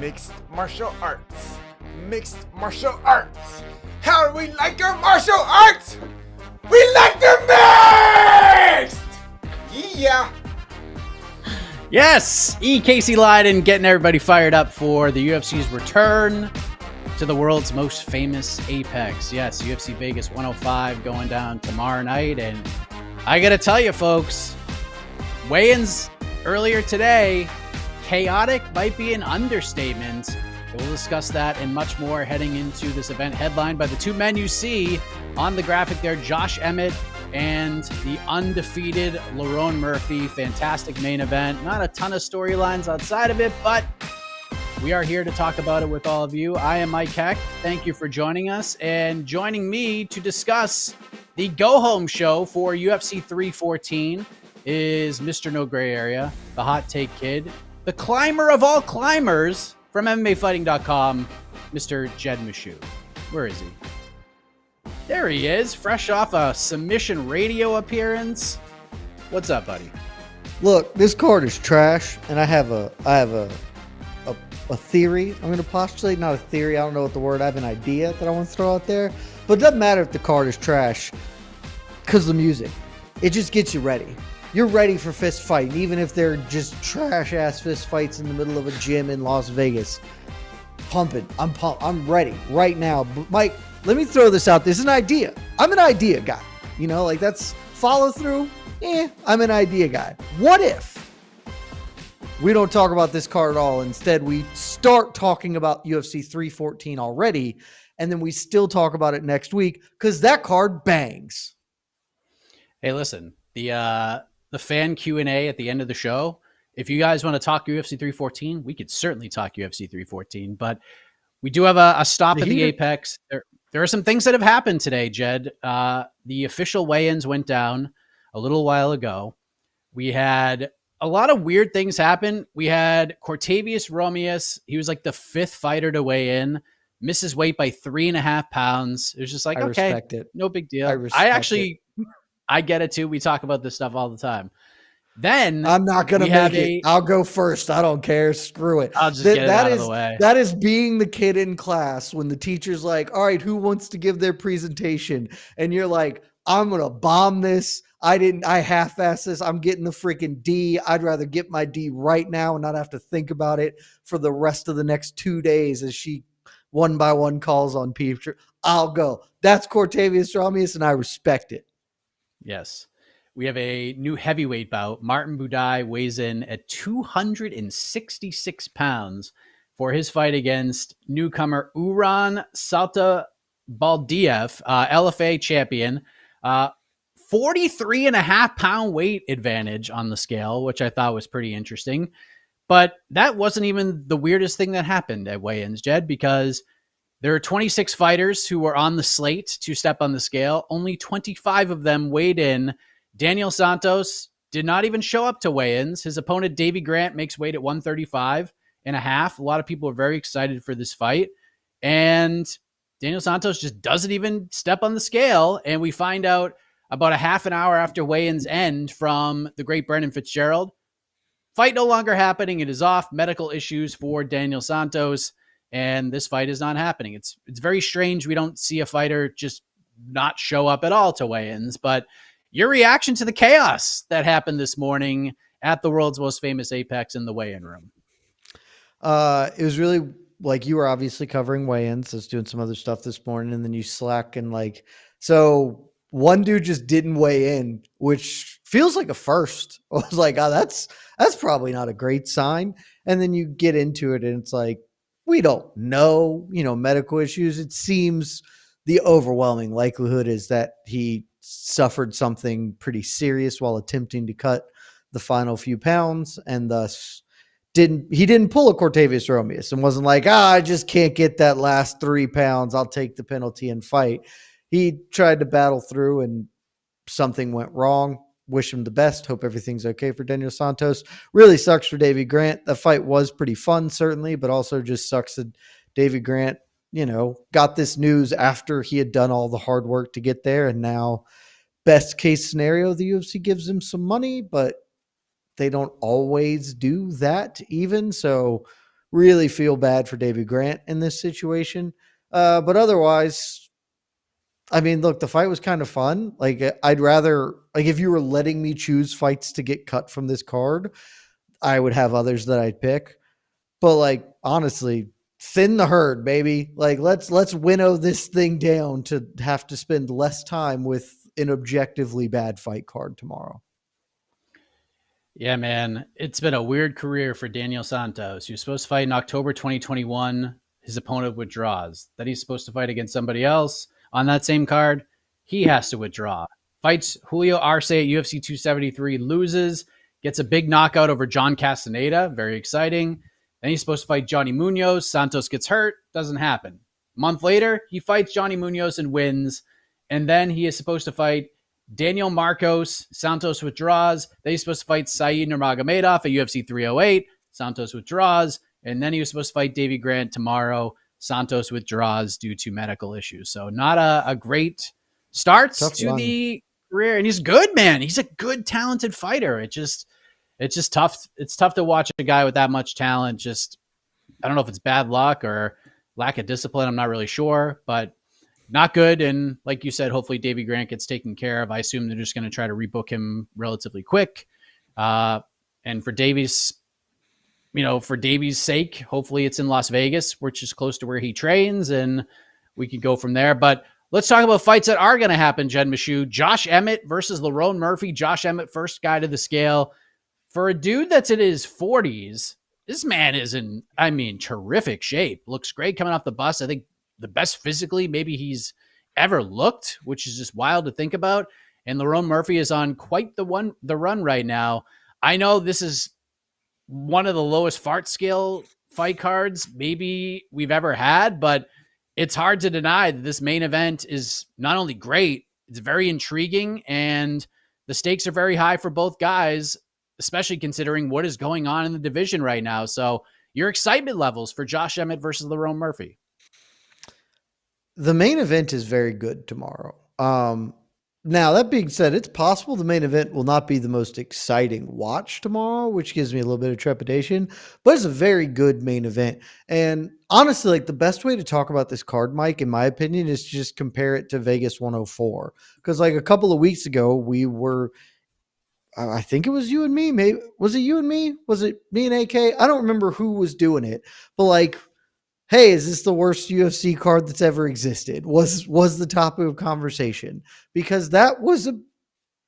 mixed martial arts. Mixed martial arts. How do we like our martial arts? We like them mixed! Yeah. Yes, Casey Leiden getting everybody fired up for the UFC's return to the world's most famous Apex. Yes, UFC Vegas 105 going down tomorrow night. And I got to tell you, folks, weigh-ins earlier today, chaotic might be an understatement. We'll discuss that and much more heading into this event headlined by the two men you see on the graphic there, Josh Emmett and the undefeated Lerone Murphy. Fantastic main event. Not a ton of storylines outside of it, but we are here to talk about it with all of you. I am Mike Heck. Thank you for joining us. And joining me to discuss the go-home show for UFC 314 is Mr. No Gray Area, the hot take kid, the climber of all climbers from MMAfighting.com, Mr. Jed Meshew. Where is he? There he is, fresh off a submission radio appearance. What's up, buddy? Look, this card is trash, and I have a theory. I'm going to postulate, not a theory. I don't know what the word. I have an idea that I want to throw out there, but it doesn't matter if the card is trash because the music. It just gets you ready. You're ready for fist fighting, even if they're just trash-ass fist fights in the middle of a gym in Las Vegas. Pumping. I'm pumped. I'm ready right now. But Mike, let me throw this out. This is an idea. I'm an idea guy. You know, like that's follow through. I'm an idea guy. What if we don't talk about this card at all? Instead, we start talking about UFC 314 already, and then we still talk about it next week because that card bangs. Hey, listen, the fan Q&A at the end of the show. If you guys want to talk UFC 314, we could certainly talk UFC 314, but we do have a stop at the Apex. There are some things that have happened today, Jed. The official weigh-ins went down a little while ago. We had a lot of weird things happen. We had Cortavius Romeus. He was like the fifth fighter to weigh in, misses weight by 3.5 pounds. It was just like, okay, respect it. No big deal. I get it too. We talk about this stuff all the time. Then I'm not going to make it. I'll go first. I don't care. Screw it. I'll just get it out of the way. That is being the kid in class when the teacher's like, all right, who wants to give their presentation? And you're like, I'm going to bomb this. I half-assed this. I'm getting the freaking D. I'd rather get my D right now and not have to think about it for the rest of the next 2 days as she one by one calls on people. I'll go. That's Cortavius Romeus, and I respect it. Yes. We have a new heavyweight bout. Martin Budai weighs in at 266 pounds for his fight against newcomer Uran Saltabaldiev, LFA champion. 43.5 pound weight advantage on the scale, which I thought was pretty interesting. But that wasn't even the weirdest thing that happened at weigh-ins, Jed, because there are 26 fighters who were on the slate to step on the scale. Only 25 of them weighed in. Daniel Santos did not even show up to weigh-ins. His opponent, Davey Grant, makes weight at 135.5. A lot of people are very excited for this fight. And Daniel Santos just doesn't even step on the scale. And we find out about a half an hour after weigh-ins end from the great Brendan Fitzgerald. Fight no longer happening. It is off. Medical issues for Daniel Santos. And this fight is not happening. It's very strange. We don't see a fighter just not show up at all to weigh-ins. But your reaction to the chaos that happened this morning at the world's most famous Apex in the weigh-in room? It was really like you were obviously covering weigh-ins. I was doing some other stuff this morning, and then you slack and so one dude just didn't weigh in, which feels like a first. I was like, oh, that's probably not a great sign. And then you get into it, and it's like, we don't know, medical issues. It seems the overwhelming likelihood is that he suffered something pretty serious while attempting to cut the final few pounds, and thus didn't pull a Cortavius Romeus and wasn't like, I just can't get that last 3 pounds. I'll take the penalty and fight. He tried to battle through, and something went wrong. Wish him the best. Hope everything's okay for Daniel Santos. Really sucks for Davey Grant. The fight was pretty fun, certainly, but also just sucks that Davey Grant, got this news after he had done all the hard work to get there. And now, best case scenario, the UFC gives him some money, but they don't always do that even. So really feel bad for David Grant in this situation. But otherwise, I mean, look, the fight was kind of fun. Like, I'd rather, like, if you were letting me choose fights to get cut from this card, I would have others that I'd pick. But like, honestly, thin the herd, baby. Like, let's winnow this thing down to have to spend less time with an objectively bad fight card tomorrow. Yeah, man. It's been a weird career for Daniel Santos. He was supposed to fight in October 2021. His opponent withdraws. Then he's supposed to fight against somebody else on that same card. He has to withdraw. Fights Julio Arce at UFC 273, loses, gets a big knockout over John Castaneda. Very exciting. Then he's supposed to fight Johnny Munoz. Santos gets hurt. Doesn't happen. A month later, he fights Johnny Munoz and wins. And then he is supposed to fight Daniel Marcos. Santos withdraws. Then he's supposed to fight Saeed Nurmagomedov at UFC 308. Santos withdraws. And then he was supposed to fight Davy Grant tomorrow. Santos withdraws due to medical issues. So not a great start to the career. And he's good, man. He's a good, talented fighter. It's just tough. It's tough to watch a guy with that much talent. Just, I don't know if it's bad luck or lack of discipline. I'm not really sure, but not good. And like you said, hopefully Davy Grant gets taken care of. I assume they're just going to try to rebook him relatively quick. And for Davy's sake, hopefully it's in Las Vegas, which is close to where he trains, and we can go from there. But let's talk about fights that are going to happen, Jed Meshew. Josh Emmett versus Lerone Murphy. Josh Emmett, first guy to the scale. For a dude that's in his 40s, this man is in, terrific shape. Looks great coming off the bus. I think the best physically maybe he's ever looked, which is just wild to think about. And Lerone Murphy is on quite the run right now. I know this is one of the lowest fart scale fight cards maybe we've ever had, but it's hard to deny that this main event is not only great, it's very intriguing, and the stakes are very high for both guys, especially considering what is going on in the division right now. So your excitement levels for Josh Emmett versus Lerone Murphy. The main event is very good tomorrow. Now, that being said, it's possible the main event will not be the most exciting watch tomorrow, which gives me a little bit of trepidation, but it's a very good main event. And honestly, like, the best way to talk about this card, Mike, in my opinion, is to just compare it to Vegas 104. Because like a couple of weeks ago, we were, I think it was you and me. Maybe was it you and me? Was it me and AK? I don't remember who was doing it, but like, hey, is this the worst UFC card that's ever existed? Was the topic of conversation, because that was a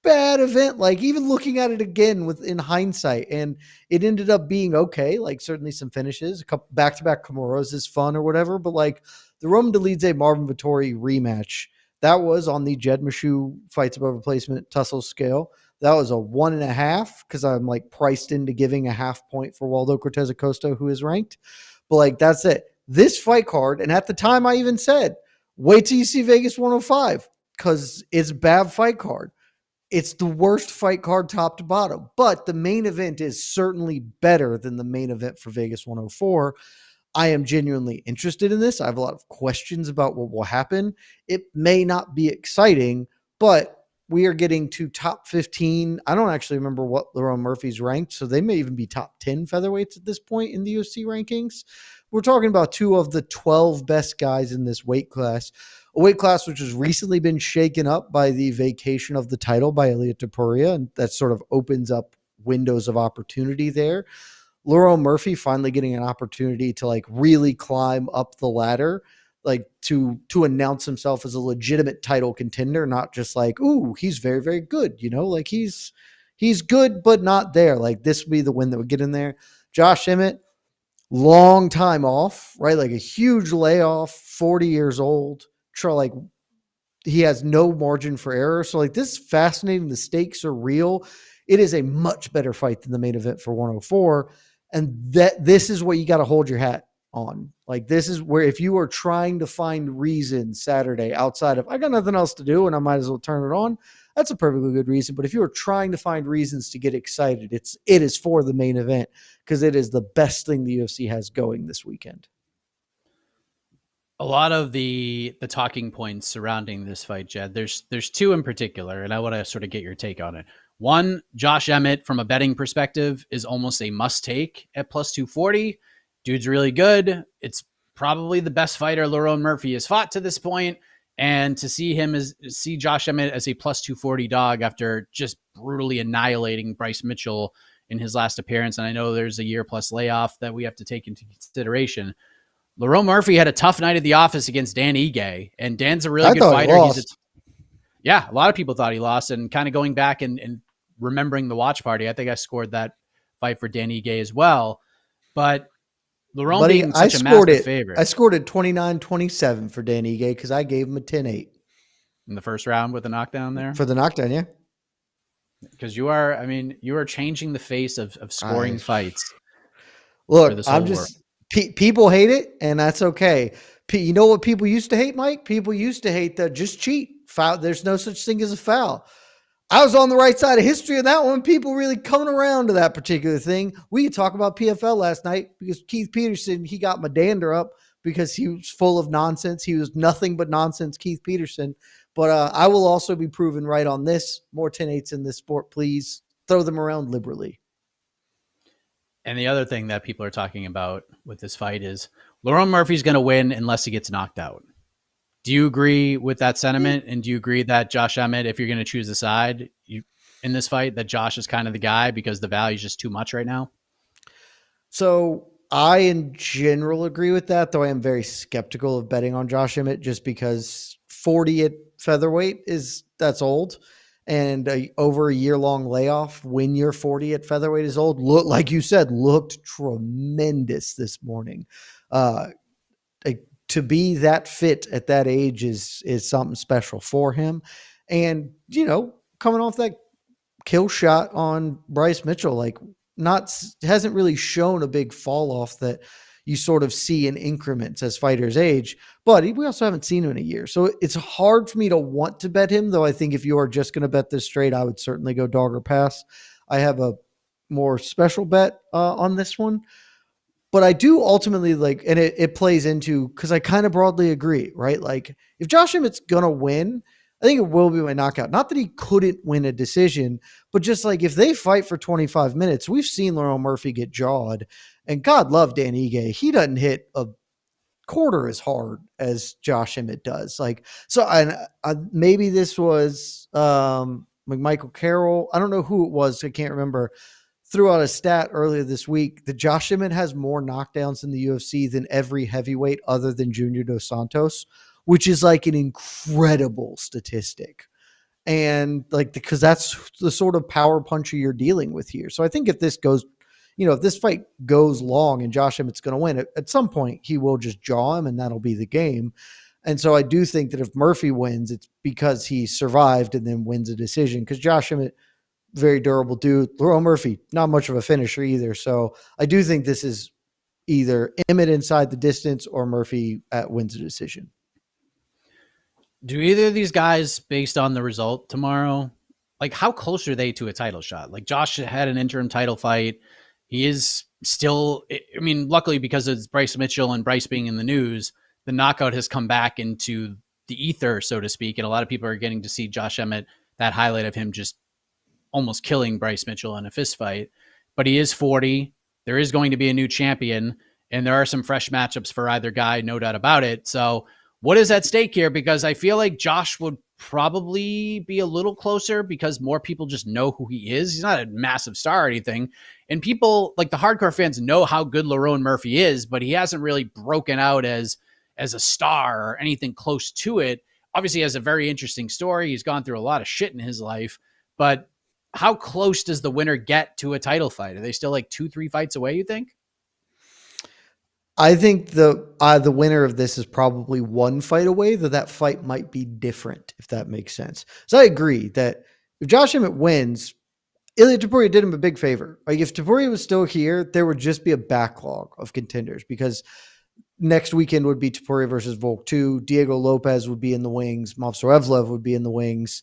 bad event. Like, even looking at it again in hindsight, and it ended up being okay. Like, certainly some finishes, a couple back-to-back Kimuras is fun or whatever, but like the Roman Dolidze Marvin Vettori rematch, that was on the Jed Meshew fights above replacement tussle scale. That was a 1.5, because I'm like priced into giving a half point for Waldo Cortez Acosta, who is ranked. But like, that's it. This fight card, and at the time I even said, wait till you see Vegas 105, because it's a bad fight card. It's the worst fight card top to bottom, but the main event is certainly better than the main event for Vegas 104. I am genuinely interested in this. I have a lot of questions about what will happen. It may not be exciting, but we are getting to top 15. I don't actually remember what Lerone Murphy's ranked, so they may even be top 10 featherweights at this point in the UFC rankings. We're talking about two of the 12 best guys in this weight class, a weight class which has recently been shaken up by the vacation of the title by Ilia Topuria, and that sort of opens up windows of opportunity there. Lerone Murphy finally getting an opportunity to like really climb up the ladder, like to announce himself as a legitimate title contender, not just like, ooh, he's very, very good. You know, like he's good, but not there. Like, this would be the win that would get in there. Josh Emmett, long time off, right? Like a huge layoff, 40 years old. Like, he has no margin for error. So like, this is fascinating. The stakes are real. It is a much better fight than the main event for 104. And this is what you got to hold your hat on. Like, this is where, if you are trying to find reasons Saturday outside of, I got nothing else to do and I might as well turn it on, that's a perfectly good reason. But if you are trying to find reasons to get excited, it is for the main event, because it is the best thing the UFC has going this weekend. A lot of the talking points surrounding this fight, Jed, there's two in particular, and I want to sort of get your take on it. One, Josh Emmett, from a betting perspective, is almost a must take at plus 240. Dude's really good. It's probably the best fighter Lerone Murphy has fought to this point. And to see Josh Emmett as a plus 240 dog after just brutally annihilating Bryce Mitchell in his last appearance. And I know there's a year plus layoff that we have to take into consideration. Lerone Murphy had a tough night at the office against Dan Ige, and Dan's a really good fighter. A lot of people thought he lost, and kind of going back and remembering the watch party, I think I scored that fight for Dan Ige as well. But Lerone being such a massive favorite. I scored it 29-27 for Dan Ige because I gave him a 10-8. In the first round with the knockdown there? For the knockdown, yeah. Because you are changing the face of scoring fights. Look, people hate it, and that's okay. You know what people used to hate, Mike? People used to hate that just cheat. Foul. There's no such thing as a foul. I was on the right side of history on that one. People really coming around to that particular thing. We could talk about PFL last night because Keith Peterson, he got my dander up because he was full of nonsense. He was nothing but nonsense, Keith Peterson. But I will also be proven right on this. More 10-8s in this sport, please. Throw them around liberally. And the other thing that people are talking about with this fight is Lerone Murphy's going to win unless he gets knocked out. Do you agree with that sentiment? And do you agree that Josh Emmett, if you're going to choose a side in this fight, that Josh is kind of the guy because the value is just too much right now? So I, in general, agree with that, though I am very skeptical of betting on Josh Emmett just because 40 at featherweight that's old. And over a year-long layoff when you're 40 at featherweight is old. Like you said, looked tremendous this morning. To be that fit at that age is something special for him. And, coming off that kill shot on Bryce Mitchell, hasn't really shown a big fall off that you sort of see in increments as fighters age, but we also haven't seen him in a year. So it's hard for me to want to bet him, though I think if you are just going to bet this straight, I would certainly go dog or pass. I have a more special bet on this one. But I do ultimately and it plays into, because I kind of broadly agree, right? Like if Josh Emmett's going to win, I think it will be by knockout. Not that he couldn't win a decision, but just like if they fight for 25 minutes, we've seen Lerone Murphy get jawed, and God love Dan Ige. He doesn't hit a quarter as hard as Josh Emmett does. Maybe this was Michael Carroll. I don't know who it was. I can't remember. Threw out a stat earlier this week that Josh Emmett has more knockdowns in the UFC than every heavyweight other than Junior Dos Santos, which is like an incredible statistic. And because that's the sort of power puncher you're dealing with here. So I think if this goes, if this fight goes long and Josh Emmett's going to win, at some point he will just jaw him and that'll be the game. And so I do think that if Murphy wins, it's because he survived and then wins a decision, because Josh Emmett, very durable dude. Lerone Murphy, not much of a finisher either. So I do think this is either Emmett inside the distance or Murphy wins a decision. Do either of these guys, based on the result tomorrow, how close are they to a title shot? Like Josh had an interim title fight. He is still, luckily because it's Bryce Mitchell and Bryce being in the news, the knockout has come back into the ether, so to speak. And a lot of people are getting to see Josh Emmett, that highlight of him just almost killing Bryce Mitchell in a fist fight. But he is 40. There is going to be a new champion, and there are some fresh matchups for either guy, no doubt about it. So what is at stake here? Because I feel like Josh would probably be a little closer because more people just know who he is. He's not a massive star or anything. And people, like the hardcore fans, know how good Lerone Murphy is, but he hasn't really broken out as a star or anything close to it. Obviously, he has a very interesting story. He's gone through a lot of shit in his life, but how close does the winner get to a title fight? Are they still 2-3 fights away, you think? I think the winner of this is probably one fight away, though that fight might be different, if that makes sense. So I agree that if Josh Emmett wins, Ilia Topuria did him a big favor. If Topuria was still here, there would just be a backlog of contenders, because next weekend would be Topuria versus Volk 2. Diego Lopez would be in the wings. Movsarevlev would be in the wings.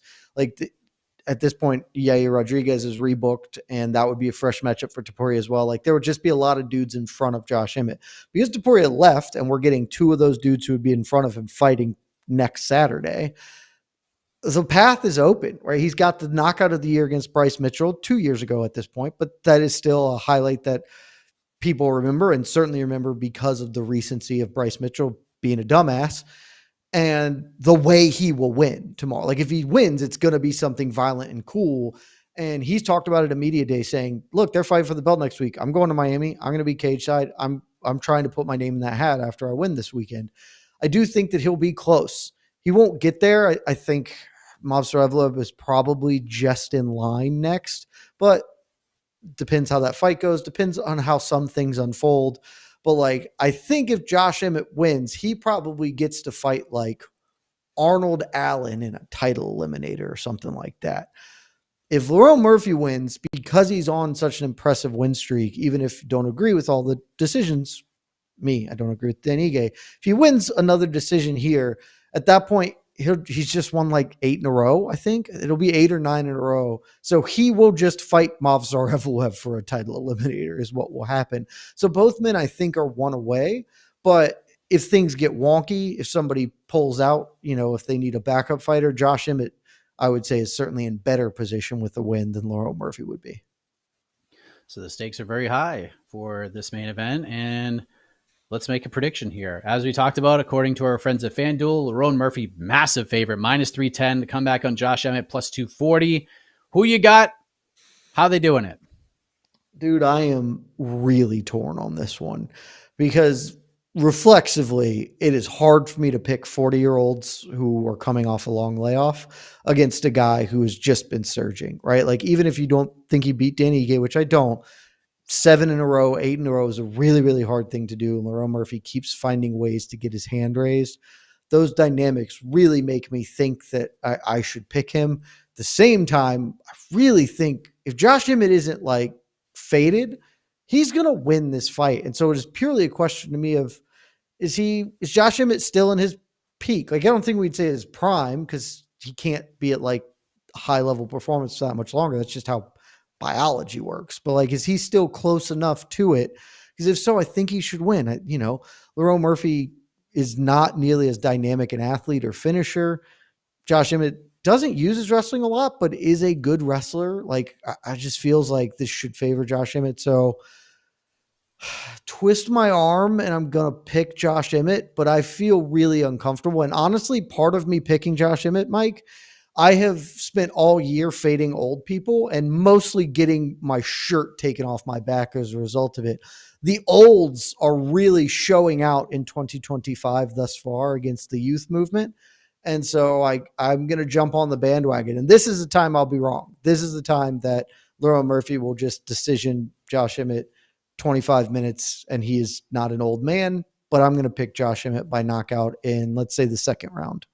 At this point, Yair Rodriguez is rebooked, and that would be a fresh matchup for Topuria as well. There would just be a lot of dudes in front of Josh Emmett. Because Topuria left, and we're getting two of those dudes who would be in front of him fighting next Saturday, the path is open, right? He's got the knockout of the year against Bryce Mitchell 2 years ago at this point, but that is still a highlight that people remember, and certainly remember because of the recency of Bryce Mitchell being a dumbass and the way he will win tomorrow. Like if he wins, it's going to be something violent and cool. And he's talked about it at media day saying, look, they're fighting for the belt next week. I'm going to Miami. I'm going to be cage side. I'm trying to put my name in that hat after I win this weekend. I do think that he'll be close. He won't get there. I think Movsarevlev is probably just in line next, but depends how that fight goes. Depends on how some things unfold. But like, I think if Josh Emmett wins, he probably gets to fight like Arnold Allen in a title eliminator or something like that. If Lerone Murphy wins, because he's on such an impressive win streak, even if you don't agree with all the decisions, I don't agree with Dan Ige. If he wins another decision here, at that point, he's just won like 8 in a row. I think it'll be 8 or 9 in a row. So he will just fight Movsarevlev for a title eliminator is what will happen. So both men, I think, are one away. But if things get wonky, if somebody pulls out, if they need a backup fighter, Josh Emmett, I would say, is certainly in better position with the win than Lerone Murphy would be. So the stakes are very high for this main event, and let's make a prediction here. As we talked about, according to our friends at FanDuel, Lerone Murphy, massive favorite, minus 310 to come back on Josh Emmett, plus 240. Who you got? How they doing it? Dude, I am really torn on this one because reflexively, it is hard for me to pick 40-year-olds who are coming off a long layoff against a guy who has just been surging, right? Like, even if you don't think he beat Danny Ige, which I don't, 7 in a row, 8 in a row is a really, really hard thing to do. And Lerone Murphy keeps finding ways to get his hand raised. Those dynamics really make me think that I should pick him. At the same time, I really think if Josh Emmett isn't like faded, he's going to win this fight. And so it is purely a question to me of, is Josh Emmett still in his peak? Like, I don't think we'd say his prime because he can't be at like high level performance for that much longer. That's just how biology works. But like, is he still close enough to it? Because if so, I think he should win. Lerone Murphy is not nearly as dynamic an athlete or finisher. Josh Emmett doesn't use his wrestling a lot, but is a good wrestler. Like, I just feels like this should favor Josh Emmett. So twist my arm and I'm going to pick Josh Emmett, but I feel really uncomfortable. And honestly, part of me picking Josh Emmett, Mike, I have spent all year fading old people and mostly getting my shirt taken off my back as a result of it. The olds are really showing out in 2025 thus far against the youth movement. And so I'm going to jump on the bandwagon. And this is the time I'll be wrong. This is the time that Lerone Murphy will just decision Josh Emmett 25 minutes and he is not an old man. But I'm going to pick Josh Emmett by knockout in, let's say, the second round.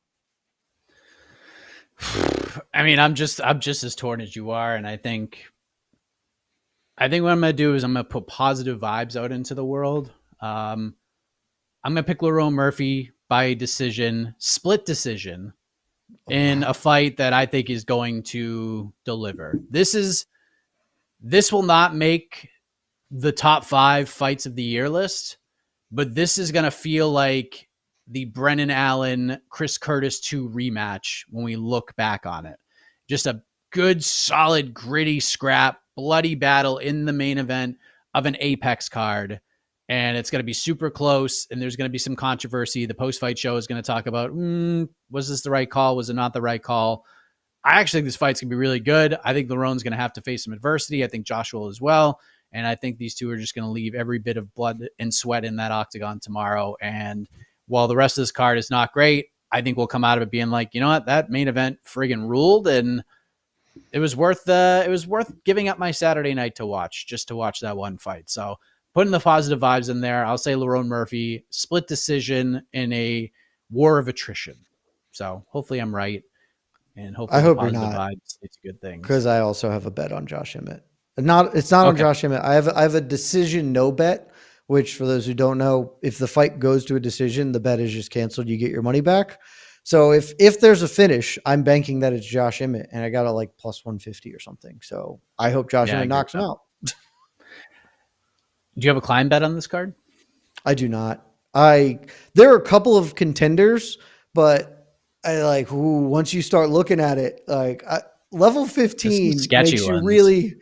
I mean, I'm just as torn as you are, and I think what I'm going to do is I'm going to put positive vibes out into the world. I'm going to pick Lerone Murphy by decision, split decision, in a fight that I think is going to deliver. This will not make the top 5 fights of the year list, but this is going to feel like the Brennan Allen, Chris Curtis 2 rematch when we look back on it. Just a good, solid, gritty scrap, bloody battle in the main event of an Apex card. And it's going to be super close, and there's going to be some controversy. The post-fight show is going to talk about, was this the right call? Was it not the right call? I actually think this fight's going to be really good. I think Lerone's going to have to face some adversity. I think Josh will as well. And I think these two are just going to leave every bit of blood and sweat in that octagon tomorrow. And while the rest of this card is not great, I think we'll come out of it being like, you know what, that main event friggin' ruled, and it was worth giving up my Saturday night to watch that one fight. So putting the positive vibes in there, I'll say Lerone Murphy, split decision in a war of attrition. So hopefully I'm right, and hopefully I hope positive you're not. vibes. It's a good thing Because I also have a bet on Josh Emmett. It's not on Josh Emmett. I have a decision no bet, which for those who don't know, if the fight goes to a decision, the bet is just canceled. You get your money back. So if there's a finish, I'm banking that it's Josh Emmett, and I got it like plus 150 or something. So I hope Josh Emmett knocks him out. Do you have a climb bet on this card? I do not. There are a couple of contenders, but I like once you start looking at it, like level 15 sketchy makes you ones. really.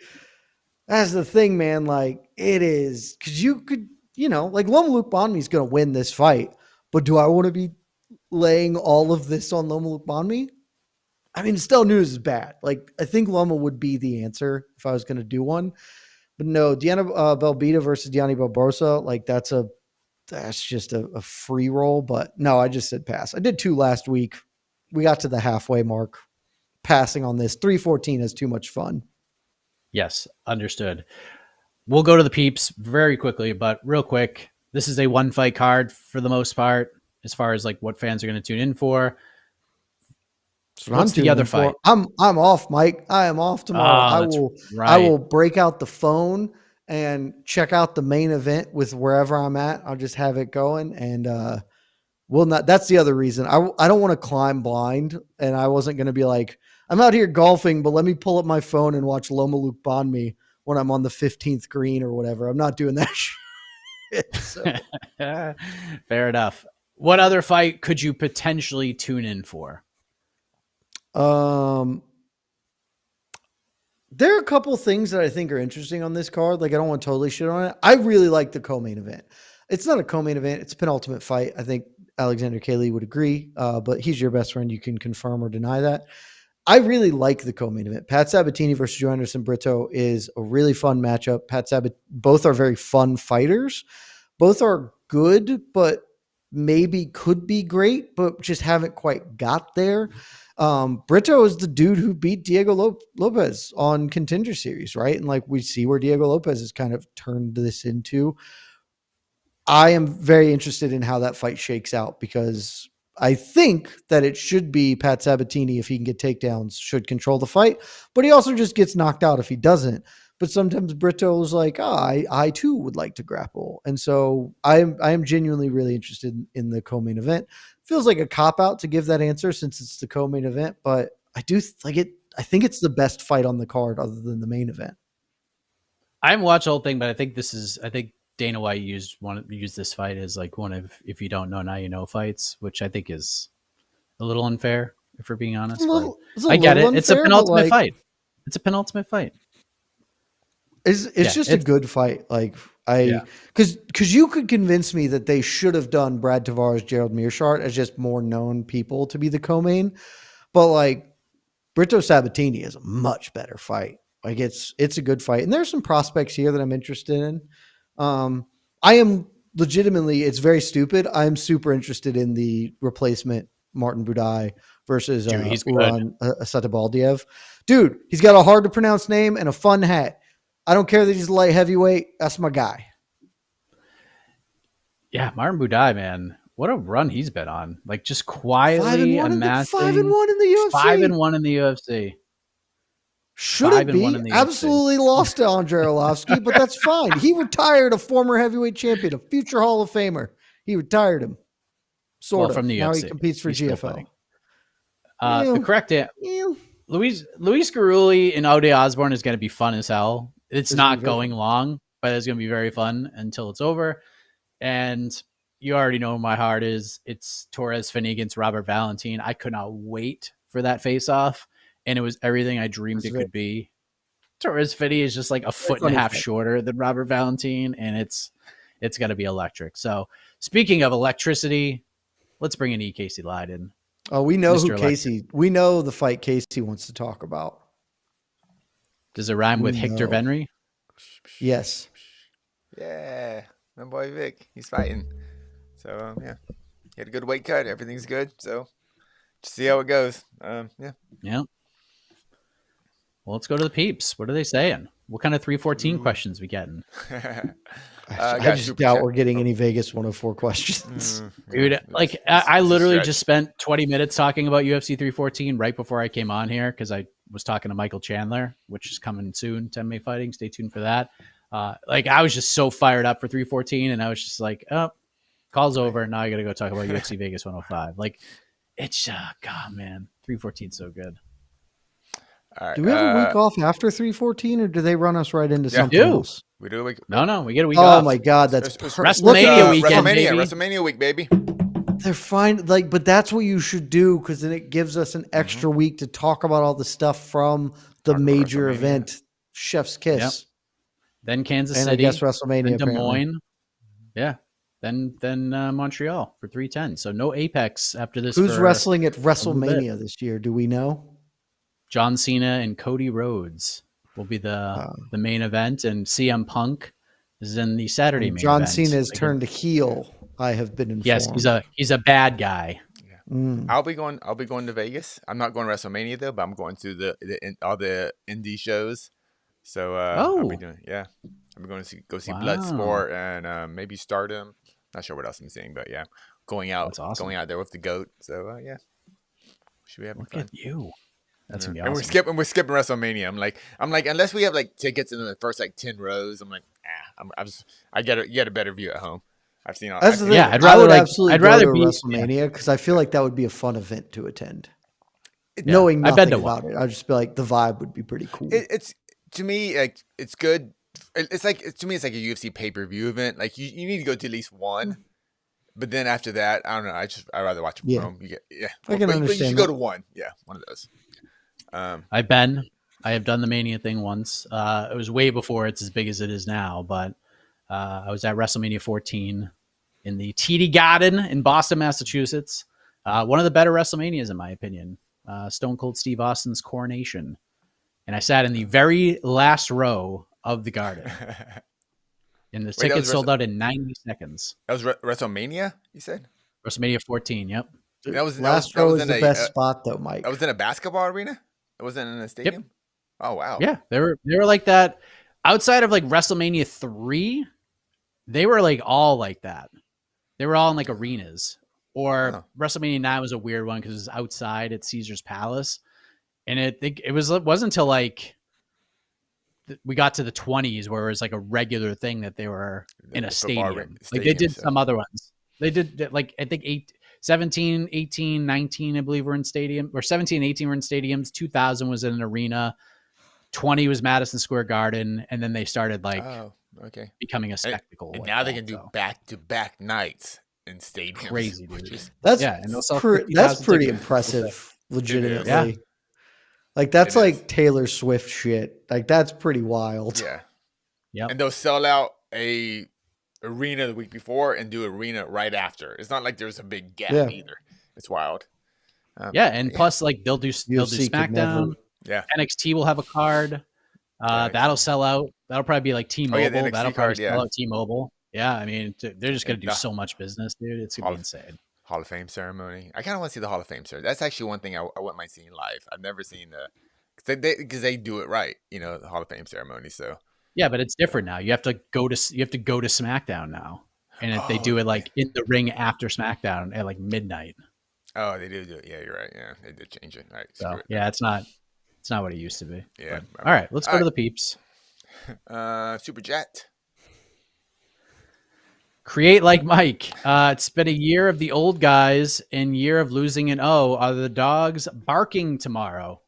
That's the thing, man. Like it is because you could, like Loma Lukbanmi is going to win this fight, but do I want to be laying all of this on Loma Lukbanmi? I mean, Estelle News is bad. Like I think Loma would be the answer if I was going to do one, but no, Diana Belbita versus Diana Barbosa, like that's just a free roll. But no, I just said pass. I did 2 last week. We got to the halfway mark. Passing on this 314 is too much fun. Yes, understood. We'll go to the peeps very quickly, but real quick, this is a 1-fight card for the most part, as far as like what fans are going to tune in for. What's the other fight? I'm off, Mike. I am off tomorrow. I will break out the phone and check out the main event with wherever I'm at. I'll just have it going, and that's the other reason. I don't want to climb blind, and I wasn't going to be like, I'm out here golfing, but let me pull up my phone and watch Loma Lukbanmi when I'm on the 15th green or whatever. I'm not doing that shit. So. Fair enough. What other fight could you potentially tune in for? There are a couple things that I think are interesting on this card. Like I don't want to totally shit on it. I really like the co-main event. It's not a co-main event. It's a penultimate fight. I think Alexander Kaley would agree, but he's your best friend. You can confirm or deny that. I really like the co-main event. Pat Sabatini versus Joanderson Brito is a really fun matchup. Both are very fun fighters. Both are good, but maybe could be great, but just haven't quite got there. Brito is the dude who beat Diego Lopez on Contender Series, right? And like we see where Diego Lopez has kind of turned this into. I am very interested in how that fight shakes out because I think that it should be Pat Sabatini, if he can get takedowns, should control the fight, but he also just gets knocked out if he doesn't. But sometimes Brito is like, I too would like to grapple. And so I am genuinely really interested in the co-main event. Feels like a cop-out to give that answer since it's the co-main event, but I do like it. I think it's the best fight on the card other than the main event. I haven't watched the whole thing, but I think Dana White used this fight as like one of, if you don't know, now you know fights, which I think is a little unfair, if we're being honest. I get it. Unfair, it's a penultimate fight. It's a penultimate fight. It's just a good fight. Like because you could convince me that they should have done Brad Tavares, Gerald Mearshart as just more known people to be the co-main, but like Brito Sabatini is a much better fight. Like it's a good fight, and there's some prospects here that I'm interested in. I am legitimately, it's very stupid. I'm super interested in the replacement Martin Budai versus Uran Satabaldiev. Dude, he's got a hard to pronounce name and a fun hat. I don't care that he's light heavyweight. That's my guy. Yeah, Martin Budai, man. What a run he's been on. Like just quietly amassing 5-1 in the UFC. 5-1 in the UFC. Should it be? Absolutely lost to Andrei Arlovsky, but that's fine. He retired a former heavyweight champion, a future Hall of Famer. He retired him. Sort of. From the UFC. Now he competes for GFL. The correct answer. Luis Garuli and Ode Osborne is going to be fun as hell. It's not going long, but it's going to be very fun until it's over. And you already know my heart is. It's Torres Finney against Robert Valentin. I could not wait for that face-off, and it was everything I dreamed it could be. Torres Finney is just like a foot and a half shorter than Robert Valentin, and it's going to be electric. So speaking of electricity, let's bring in Casey Leiden. Oh, we know Mr. who Casey. Electric. We know the fight Casey wants to talk about. Does it rhyme with Hector Venry? Yes. Yeah, my boy Vic. He's fighting. So he had a good weight cut. Everything's good. So just see how it goes. Yeah. Well, let's go to the peeps. What are they saying? What kind of 314 questions we getting? I just doubt we're getting any Vegas 104 questions. Dude, like I literally just spent 20 minutes talking about UFC 314 right before I came on here because I was talking to Michael Chandler, which is coming soon to MMA Fighting. Stay tuned for that. Like I was just so fired up for 314 and I was just like, oh, call's over. Now I got to go talk about UFC Vegas 105. Like it's, God, man, 314 is so good. All right, do we have a week off after 314 or do they run us right into something else? We do a week. No, we get a week off. Oh my God. That's WrestleMania weekend. WrestleMania week, baby. They're fine. Like, but that's what you should do. Cause then it gives us an extra week to talk about all the stuff from the major event, Chef's Kiss. then Kansas And City, I guess WrestleMania, then Des apparently. Moines, yeah, then Montreal for 310. So no Apex after this. Who's for wrestling at a little bit. WrestleMania this year? Do we know? John Cena and Cody Rhodes will be the main event, and CM Punk is in the Saturday main John event. Cena has turned heel. I have been informed. Yes, he's a bad guy. Yeah. I'll be going to Vegas. I'm not going to WrestleMania though, but I'm going to all the indie shows. So I'll be doing I'm going to go see Bloodsport and maybe Stardom. Not sure what else I'm seeing, but yeah, going out there with the GOAT. So should be having fun. Look at you. That's gonna be and awesome. we're skipping WrestleMania. I'm like, unless we have like tickets in the first like 10 rows, I'm like, I get a better view at home. I've seen all. Yeah, I'd rather be WrestleMania because I feel like that would be a fun event to attend. Knowing nothing about it, I'd just be like, the vibe would be pretty cool. It's to me like it's good. It's like a UFC pay-per-view event. Like you need to go to at least one. But then after that, I don't know. I'd rather watch it from home. I can understand. But you should go to one. Yeah, one of those. I have done the Mania thing once. It was way before it's as big as it is now, but I was at WrestleMania 14 in the TD Garden in Boston, Massachusetts. One of the better WrestleManias, in my opinion. Stone Cold Steve Austin's coronation. And I sat in the very last row of the Garden. And the tickets sold out in 90 seconds. That was WrestleMania, you said? WrestleMania 14, yep. That was the best spot, though, Mike. That was in a basketball arena? It wasn't in a stadium? Yep. Oh, wow. Yeah, they were like that. Outside of like WrestleMania 3, they were like all like that. They were all in like arenas. Or WrestleMania 9 was a weird one because it was outside at Caesar's Palace. And it wasn't until like we got to the 20s where it was like a regular thing that they were in a stadium. Like they did some other ones. They did like, I think 17, 18, 19, I believe were in stadium, or 17, 18 were in stadiums. 2000 was in an arena. 20 was Madison Square Garden. And then they started like becoming a spectacle. And now they can do back-to-back nights in stadiums. Crazy, dude. That's pretty impressive, legitimately. Yeah. Like that's like Taylor Swift shit. Like that's pretty wild. Yeah. Yeah. And they'll sell out a arena the week before and do arena right after. It's not like there's a big gap either. It's wild. And plus like they'll do SmackDown. Yeah. NXT will have a card. That'll sell out. That'll probably be like T-Mobile. That'll probably sell out T-Mobile. Yeah, I mean they're just gonna do so much business, dude. It's gonna be insane. Hall of Fame ceremony. I kind of want to see the Hall of Fame ceremony. That's actually one thing I wouldn't mind seeing live. I've never seen because they do it right, the Hall of Fame ceremony. So yeah, but it's different now. You have to go to SmackDown now, and if they do it like in the ring after SmackDown at like midnight. Oh, they do it. Yeah, you're right. Yeah, they did change it. All right. So yeah, it's not what it used to be. Yeah. But, all right, let's go to the peeps. Super Jet. Create like Mike. It's been a year of the old guys and year of losing an O. Are the dogs barking tomorrow?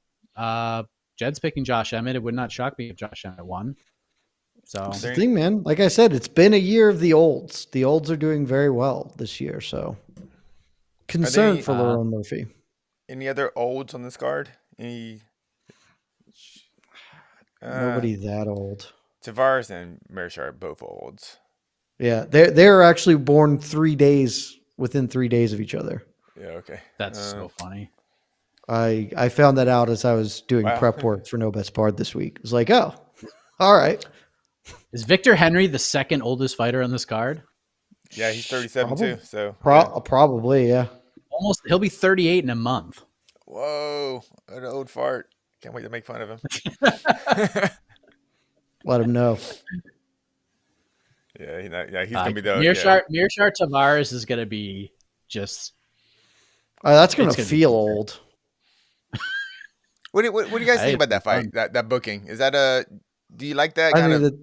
Jed's picking Josh Emmett. It would not shock me if Josh Emmett won. So that's the thing, man. Like I said, it's been a year of the olds. The olds are doing very well this year. So concerned for Lerone Murphy. Any other olds on this card? Nobody that old. Tavares and Meshew are both olds. Yeah, they're actually born within 3 days of each other. Yeah, okay. That's so funny. I found that out as I was doing prep work for No Best Part this week. It was like, oh, all right. Is Victor Henry the second oldest fighter on this card? Yeah, he's 37 too. So probably, yeah. Almost. He'll be 38 in a month. Whoa, an old fart. Can't wait to make fun of him. Let him know. Yeah, he's gonna be the Mearshart Tavares is gonna be just. That's gonna feel old. What do you guys think about that fight? That booking is that do you like that kind of?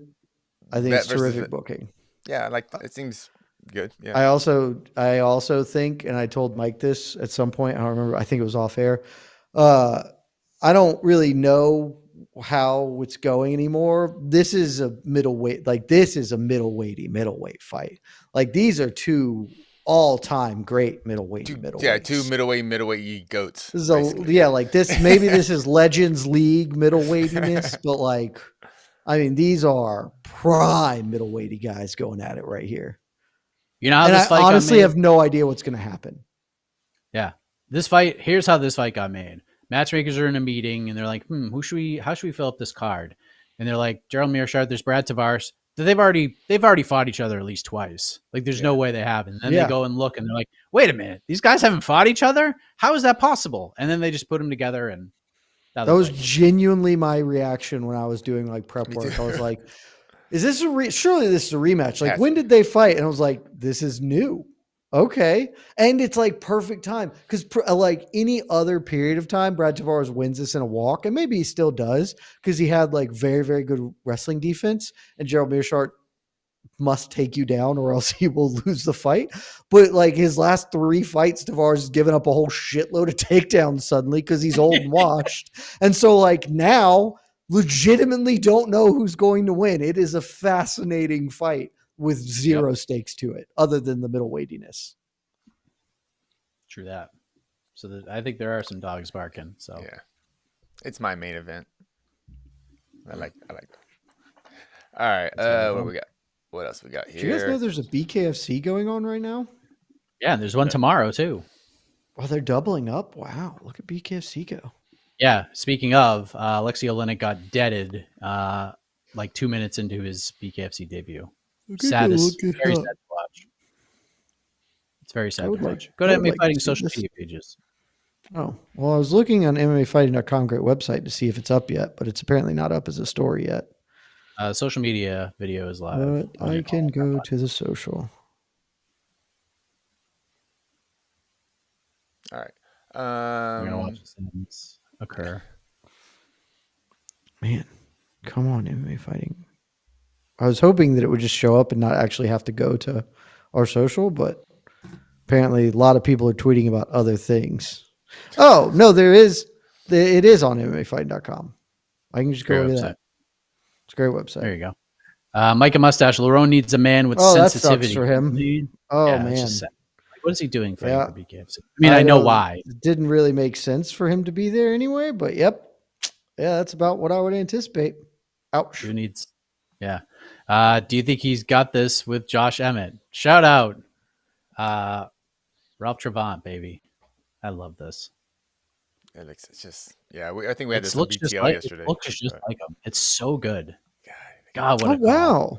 I think it's terrific booking. Yeah, it seems good. Yeah. I also think, and I told Mike this at some point. I don't remember. I think it was off air. I don't really know how it's going anymore. This is a middleweight. Like this is a middleweight fight. Like these are two all-time great middleweight. Yeah, two middleweight goats. This is like this. Maybe this is Legends League middleweightiness, but like, I mean, these are prime middleweight guys going at it right here. You know how and this I fight honestly got made? have no idea what's going to happen. Yeah. Here's how this fight got made. Matchmakers are in a meeting and they're like, how should we fill up this card? And they're like, Gerald Mearshart, there's Brad Tavares. They've already fought each other at least twice. Like there's no way they haven't. And then they go and look and they're like, wait a minute, these guys haven't fought each other? How is that possible? And then they just put them together, and that was genuinely my reaction when I was doing like prep work. I was like, is this surely this is a rematch? Like, when did they fight? And I was like, this is new. Okay. And it's like perfect time because like any other period of time, Brad Tavares wins this in a walk, and maybe he still does because he had like very, very good wrestling defense, and Gerald Mearshart must take you down or else he will lose the fight. But like his last 3 fights, Tavares has given up a whole shitload of takedowns suddenly because he's old and washed. And so like now legitimately don't know who's going to win. It is a fascinating fight with zero stakes to it other than the middleweightiness. True that. So I think there are some dogs barking. So yeah, it's my main event. I like that. All right. What we got? What else we got here? Do you guys know there's a BKFC going on right now? Yeah, there's one tomorrow too. Oh, they're doubling up. Wow, look at BKFC go. Yeah. Speaking of, Alexei Oleinik got deaded like 2 minutes into his BKFC debut. Very sad to watch. It's very sad to watch. Go to MMA Fighting social media pages. Oh, well, I was looking on MMAfighting.com, great website, to see if it's up yet, but it's apparently not up as a story yet. Social media video is live. But I can go to the social. All right. We're gonna watch this occur. Man, come on, MMA Fighting. I was hoping that it would just show up and not actually have to go to our social, but apparently a lot of people are tweeting about other things. Oh, no, it is on MMAfighting.com. I can just go look at that. It's a great website. There you go. Micah Mustache, Lerone needs a man with sensitivity. That sucks for him. Oh, man. What is he doing for BKFC? I mean, I know why. It didn't really make sense for him to be there anyway, but yep. Yeah, that's about what I would anticipate. Ouch. Who needs... Yeah. Do you think he's got this with Josh Emmett? Shout out. Ralph Trevant, baby. I love this. It's just, I think we had this on BTL yesterday. It looks just like him. It's so good. God, what a call. Wow.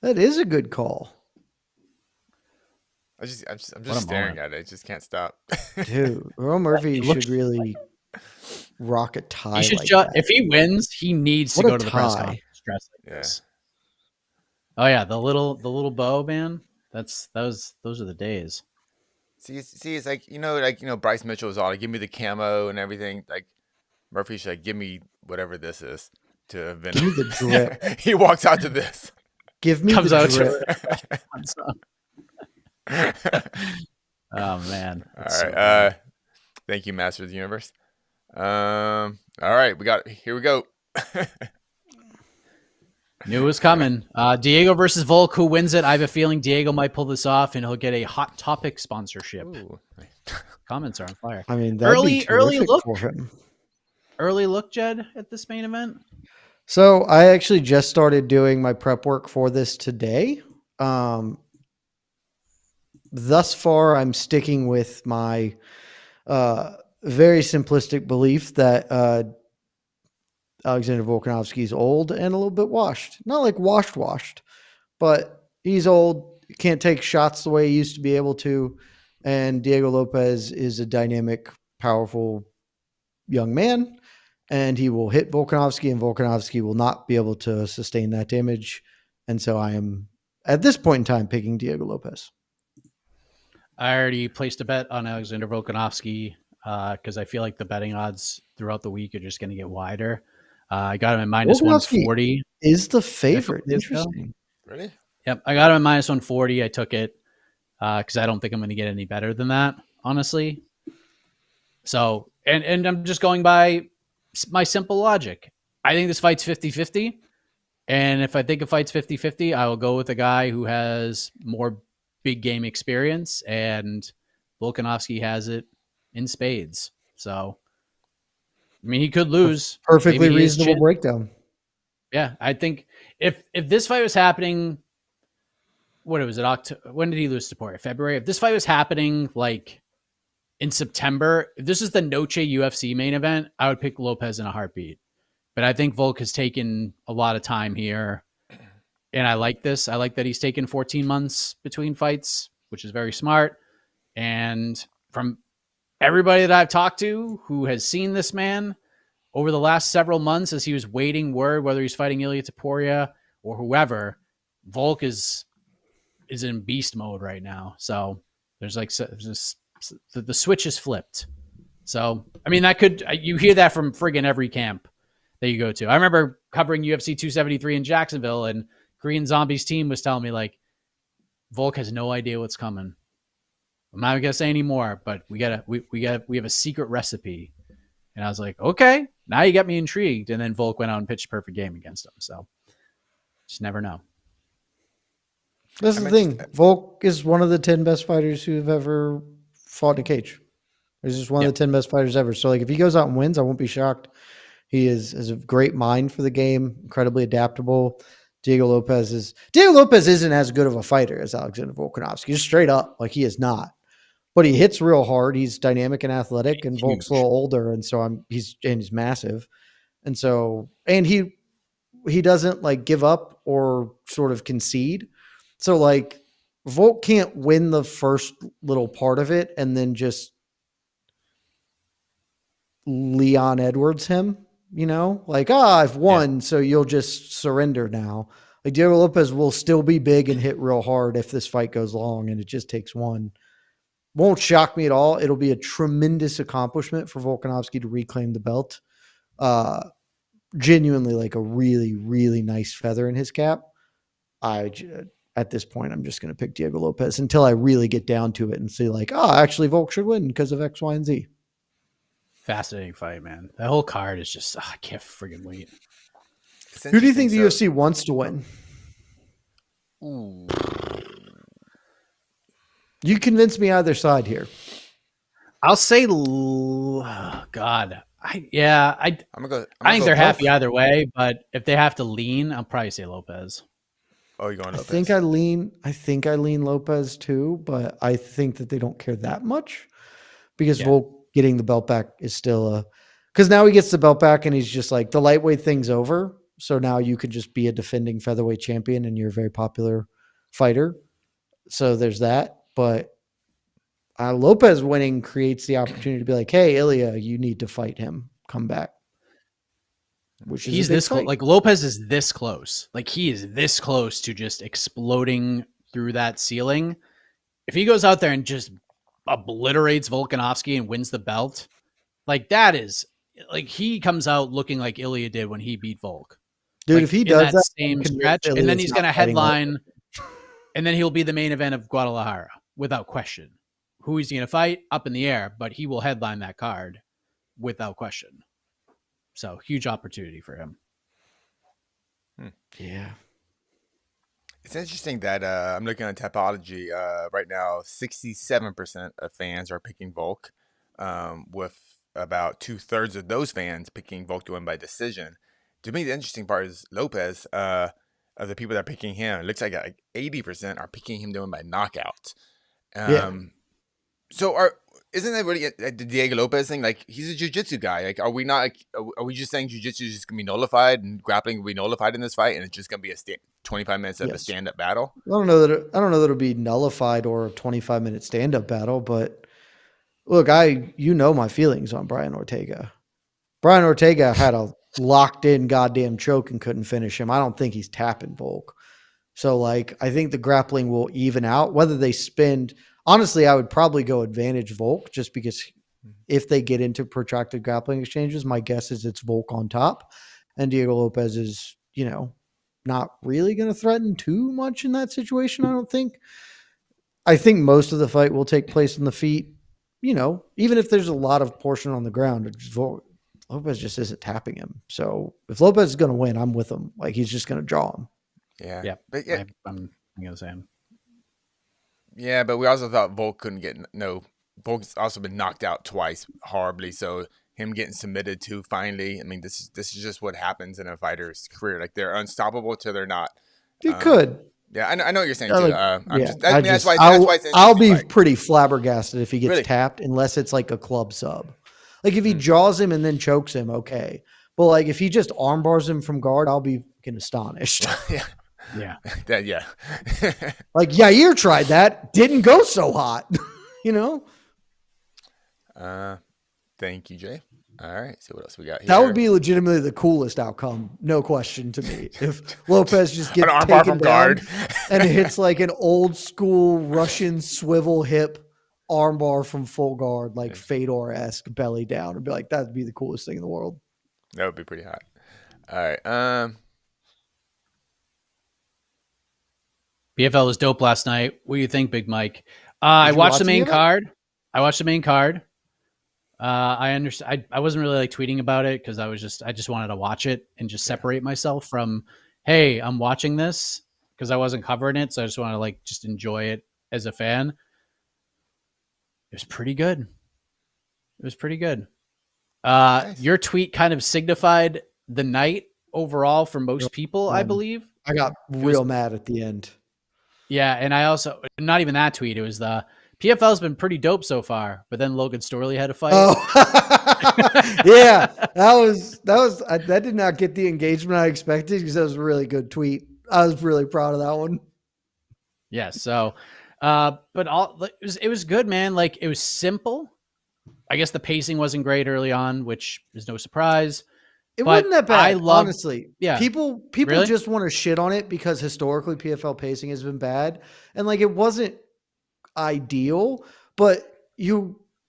That is a good call. I'm just staring at it. I just can't stop. Dude, Lerone Murphy should really rock a tie. If he wins, he needs to go to the press conference dressed like this. Oh yeah, the little bow, man. Those are the days. See, it's like Bryce Mitchell was all like, give me the camo and everything. Like Murphy should give me whatever this is to Venom. Give me the drip. He walks out to this. Give me the drip. Oh man. All right. Thank you, Master of the Universe. All right, here we go. Knew it was coming. Diego versus Volk. Who wins it? I have a feeling Diego might pull this off, and he'll get a Hot Topic sponsorship. Ooh. Comments are on fire. I mean, early look for him. Early look, Jed, at this main event. So I actually just started doing my prep work for this today. Thus far, I'm sticking with my very simplistic belief that Alexander Volkanovski is old and a little bit washed. Not like washed, but he's old. Can't take shots the way he used to be able to. And Diego Lopez is a dynamic, powerful young man. And he will hit Volkanovski, and Volkanovski will not be able to sustain that damage. And so I am, at this point in time, picking Diego Lopez. I already placed a bet on Alexander Volkanovski because I feel like the betting odds throughout the week are just going to get wider. I got him at minus 140. Is the favorite. Interesting. Really? Yep. I got him at minus 140. I took it because I don't think I'm going to get any better than that, honestly. So, and I'm just going by my simple logic. I think this fight's 50-50. And if I think a fight's 50-50, I will go with a guy who has more big game experience, and Volkanovski has it in spades. So, I mean, he could lose. Perfectly reasonable breakdown. Yeah, I think if this fight was happening, what was it? October? When did he lose to Poirier? February. If this fight was happening like in September, if this is the Noche UFC main event, I would pick Lopez in a heartbeat. But I think Volk has taken a lot of time here, and I like this. I like that he's taken 14 months between fights, which is very smart. And from everybody that I've talked to who has seen this man over the last several months, as he was waiting word whether he's fighting Ilia Topuria or whoever, Volk is in beast mode right now. So there's like the switch is flipped. So I mean, that could, you hear that from friggin' every camp that you go to. I remember covering UFC 273 in Jacksonville, and Korean Zombie's team was telling me like, Volk has no idea what's coming. I'm not gonna say any more, but we have a secret recipe. And I was like, okay, now you got me intrigued. And then Volk went out and pitched a perfect game against him. So just never know. That's the thing. Volk is one of the 10 best fighters who have ever fought in a cage. He's just one of the 10 best fighters ever. So like if he goes out and wins, I won't be shocked. He has a great mind for the game, incredibly adaptable. Diego Lopez isn't as good of a fighter as Alexander Volkanovski. Just straight up, like he is not. But he hits real hard. He's dynamic and athletic, and Volk's a little older, and so he's massive. And so he doesn't like give up or sort of concede. So like Volk can't win the first little part of it and then just Leon Edwards him, like, I've won, so you'll just surrender now. Like Diego Lopez will still be big and hit real hard if this fight goes long, and it just takes one. Won't shock me at all. It'll be a tremendous accomplishment for Volkanovski to reclaim the belt. Genuinely like a really, really nice feather in his cap. At this point, I'm just going to pick Diego Lopez until I really get down to it and see like, actually Volk should win because of X, Y, and Z. Fascinating fight, man. That whole card is just, I can't friggin' wait. Who do you think the UFC wants to win? Ooh. You convince me either side here. I'll say, God. I think they're happy either way, but if they have to lean, I'll probably say Lopez. Oh, you're going Lopez. I think I lean Lopez too, but I think that they don't care that much because Volk getting the belt back is still because now he gets the belt back and he's just like, the lightweight thing's over. So now you could just be a defending featherweight champion and you're a very popular fighter. So there's that. But Lopez winning creates the opportunity to be like, hey, Ilia, you need to fight him. Come back. Which is he's this close. Like Lopez is this close. Like he is this close to just exploding through that ceiling. If he goes out there and just obliterates Volkanovski and wins the belt, like that is like he comes out looking like Ilia did when he beat Volk. Dude, like, if he does that same stretch, and then he's going to headline, and then he'll be the main event of Guadalajara without question. Who he's going to fight up in the air, but he will headline that card without question. So huge opportunity for him. Yeah. It's interesting that I'm looking at Tapology right now. 67% of fans are picking Volk, with about 2/3 of those fans picking Volk to win by decision. To me, the interesting part is Lopez. Of the people that are picking him, it looks like 80% are picking him to win by knockout. So isn't that really the Diego Lopez thing? Like he's a jiu-jitsu guy. Like, are we not? Like, are we just saying jiu-jitsu is just gonna be nullified and grappling will be nullified in this fight, and it's just gonna be 25 minutes of a stand-up battle? I don't know that it'll be nullified or a 25-minute stand-up battle, but look, my feelings on Brian Ortega. Brian Ortega had a locked-in goddamn choke and couldn't finish him. I don't think he's tapping Volk. So, like, I think the grappling will even out. Whether they spend, honestly, I would probably go advantage Volk just because if they get into protracted grappling exchanges, my guess is it's Volk on top, and Diego Lopez is, not really going to threaten too much in that situation. I don't think. I think most of the fight will take place on the feet. Even if there's a lot of portion on the ground, Lopez just isn't tapping him. So if Lopez is going to win, I'm with him. Like he's just going to draw him. Yeah. But I'm going to say him. Yeah, but we also thought Volk couldn't get Volk's also been knocked out twice horribly, so him getting submitted to finally. I mean, this is just what happens in a fighter's career. Like they're unstoppable till they're not. It could. Yeah, I know what you're saying too. Like, I'm yeah, just. I mean, that's why it's an I'll interesting be fight. pretty flabbergasted if he gets Really? tapped, unless it's like a club sub. Like if he jaws him and then chokes him, okay. But like if he just arm bars him from guard, I'll be fucking astonished. Yeah. Yeah. Like Yair tried that, didn't go so hot. You know? Thank you, Jay. All right, so what else we got here? That would be legitimately the coolest outcome, no question to me. If Lopez just gets an armbar taken from down guard and it hits like an old school Russian swivel hip armbar from full guard, like Fedor-esque belly down, and be like, that'd be the coolest thing in the world. That would be pretty hot. All right. PFL was dope last night. What do you think, Big Mike? I watched the main card. I understand. I wasn't really like tweeting about it because I just wanted to watch it and just separate myself from, hey, I'm watching this, because I wasn't covering it, so I just want to like just enjoy it as a fan. It was pretty good. Nice. Your tweet kind of signified the night overall for most people, I believe. I got real mad at the end. Yeah, and I also, not even that tweet, it was the PFL's been pretty dope so far, but then Logan Storley had a fight. Oh, yeah, that did not get the engagement I expected, because that was a really good tweet. I was really proud of that one. Yeah. So, but it was good, man. Like, it was simple. I guess the pacing wasn't great early on, which is no surprise. It wasn't that bad, honestly. Yeah. People really? Just want to shit on it because historically PFL pacing has been bad, and like it wasn't ideal, but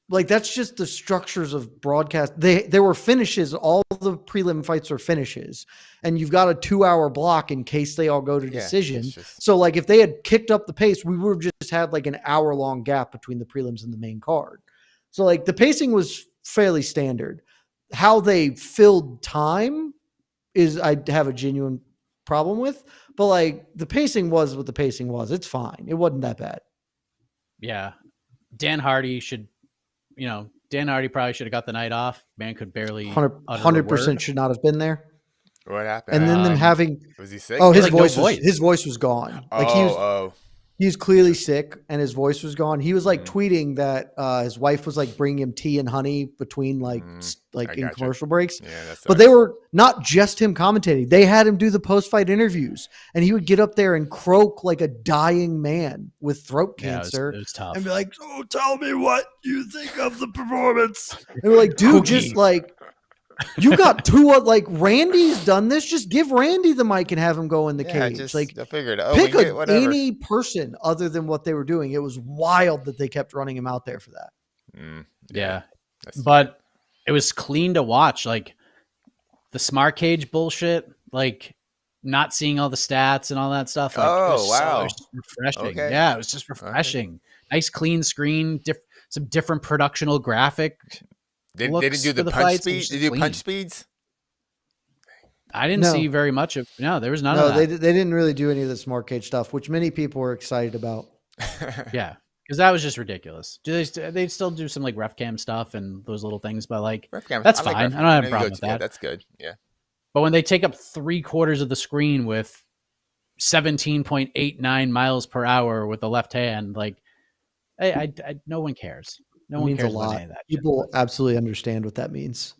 that's just the structures of broadcast. There were finishes. All the prelim fights are finishes, and you've got a 2-hour block in case they all go to decision. So like if they had kicked up the pace, we would have just had like an hour-long gap between the prelims and the main card. So like the pacing was fairly standard. How they filled time is I have a genuine problem with, but like the pacing was what the pacing was. It's fine. It wasn't that bad. Yeah. Dan Hardy probably should have got the night off. Man could barely 100% should not have been there. What happened? And then them having, was he sick? Oh, his voice was gone. Like he was clearly sick and his voice was gone. He was like tweeting that his wife was like bringing him tea and honey between in commercial breaks. Yeah, but they were not just him commentating. They had him do the post-fight interviews, and he would get up there and croak like a dying man with throat cancer. It was tough. And be like, "So tell me what you think of the performance." And we're like, dude, just like, you got two, like Randy's done this. Just give Randy the mic and have him go in the cage. I figured, pick any person other than what they were doing. It was wild that they kept running him out there for that. Yeah. But it was clean to watch. Like the smart cage bullshit, like not seeing all the stats and all that stuff. Like, wow. So, it was refreshing. Okay. Yeah, it was just refreshing. Okay. Nice clean screen, some different productional graphic. They didn't do the punch speed. Did they do punch speeds? I didn't see very much of. No, there was none of that. They didn't really do any of the smart cage stuff, which many people were excited about. Yeah, because that was just ridiculous. Do they still do some like ref cam stuff and those little things? But like that's fine. I don't have a problem with that. That's good. Yeah. But when they take up 3/4 of the screen with 17.89 miles per hour with the left hand, like, I no one cares. No one cares about any of that. People absolutely understand what that means.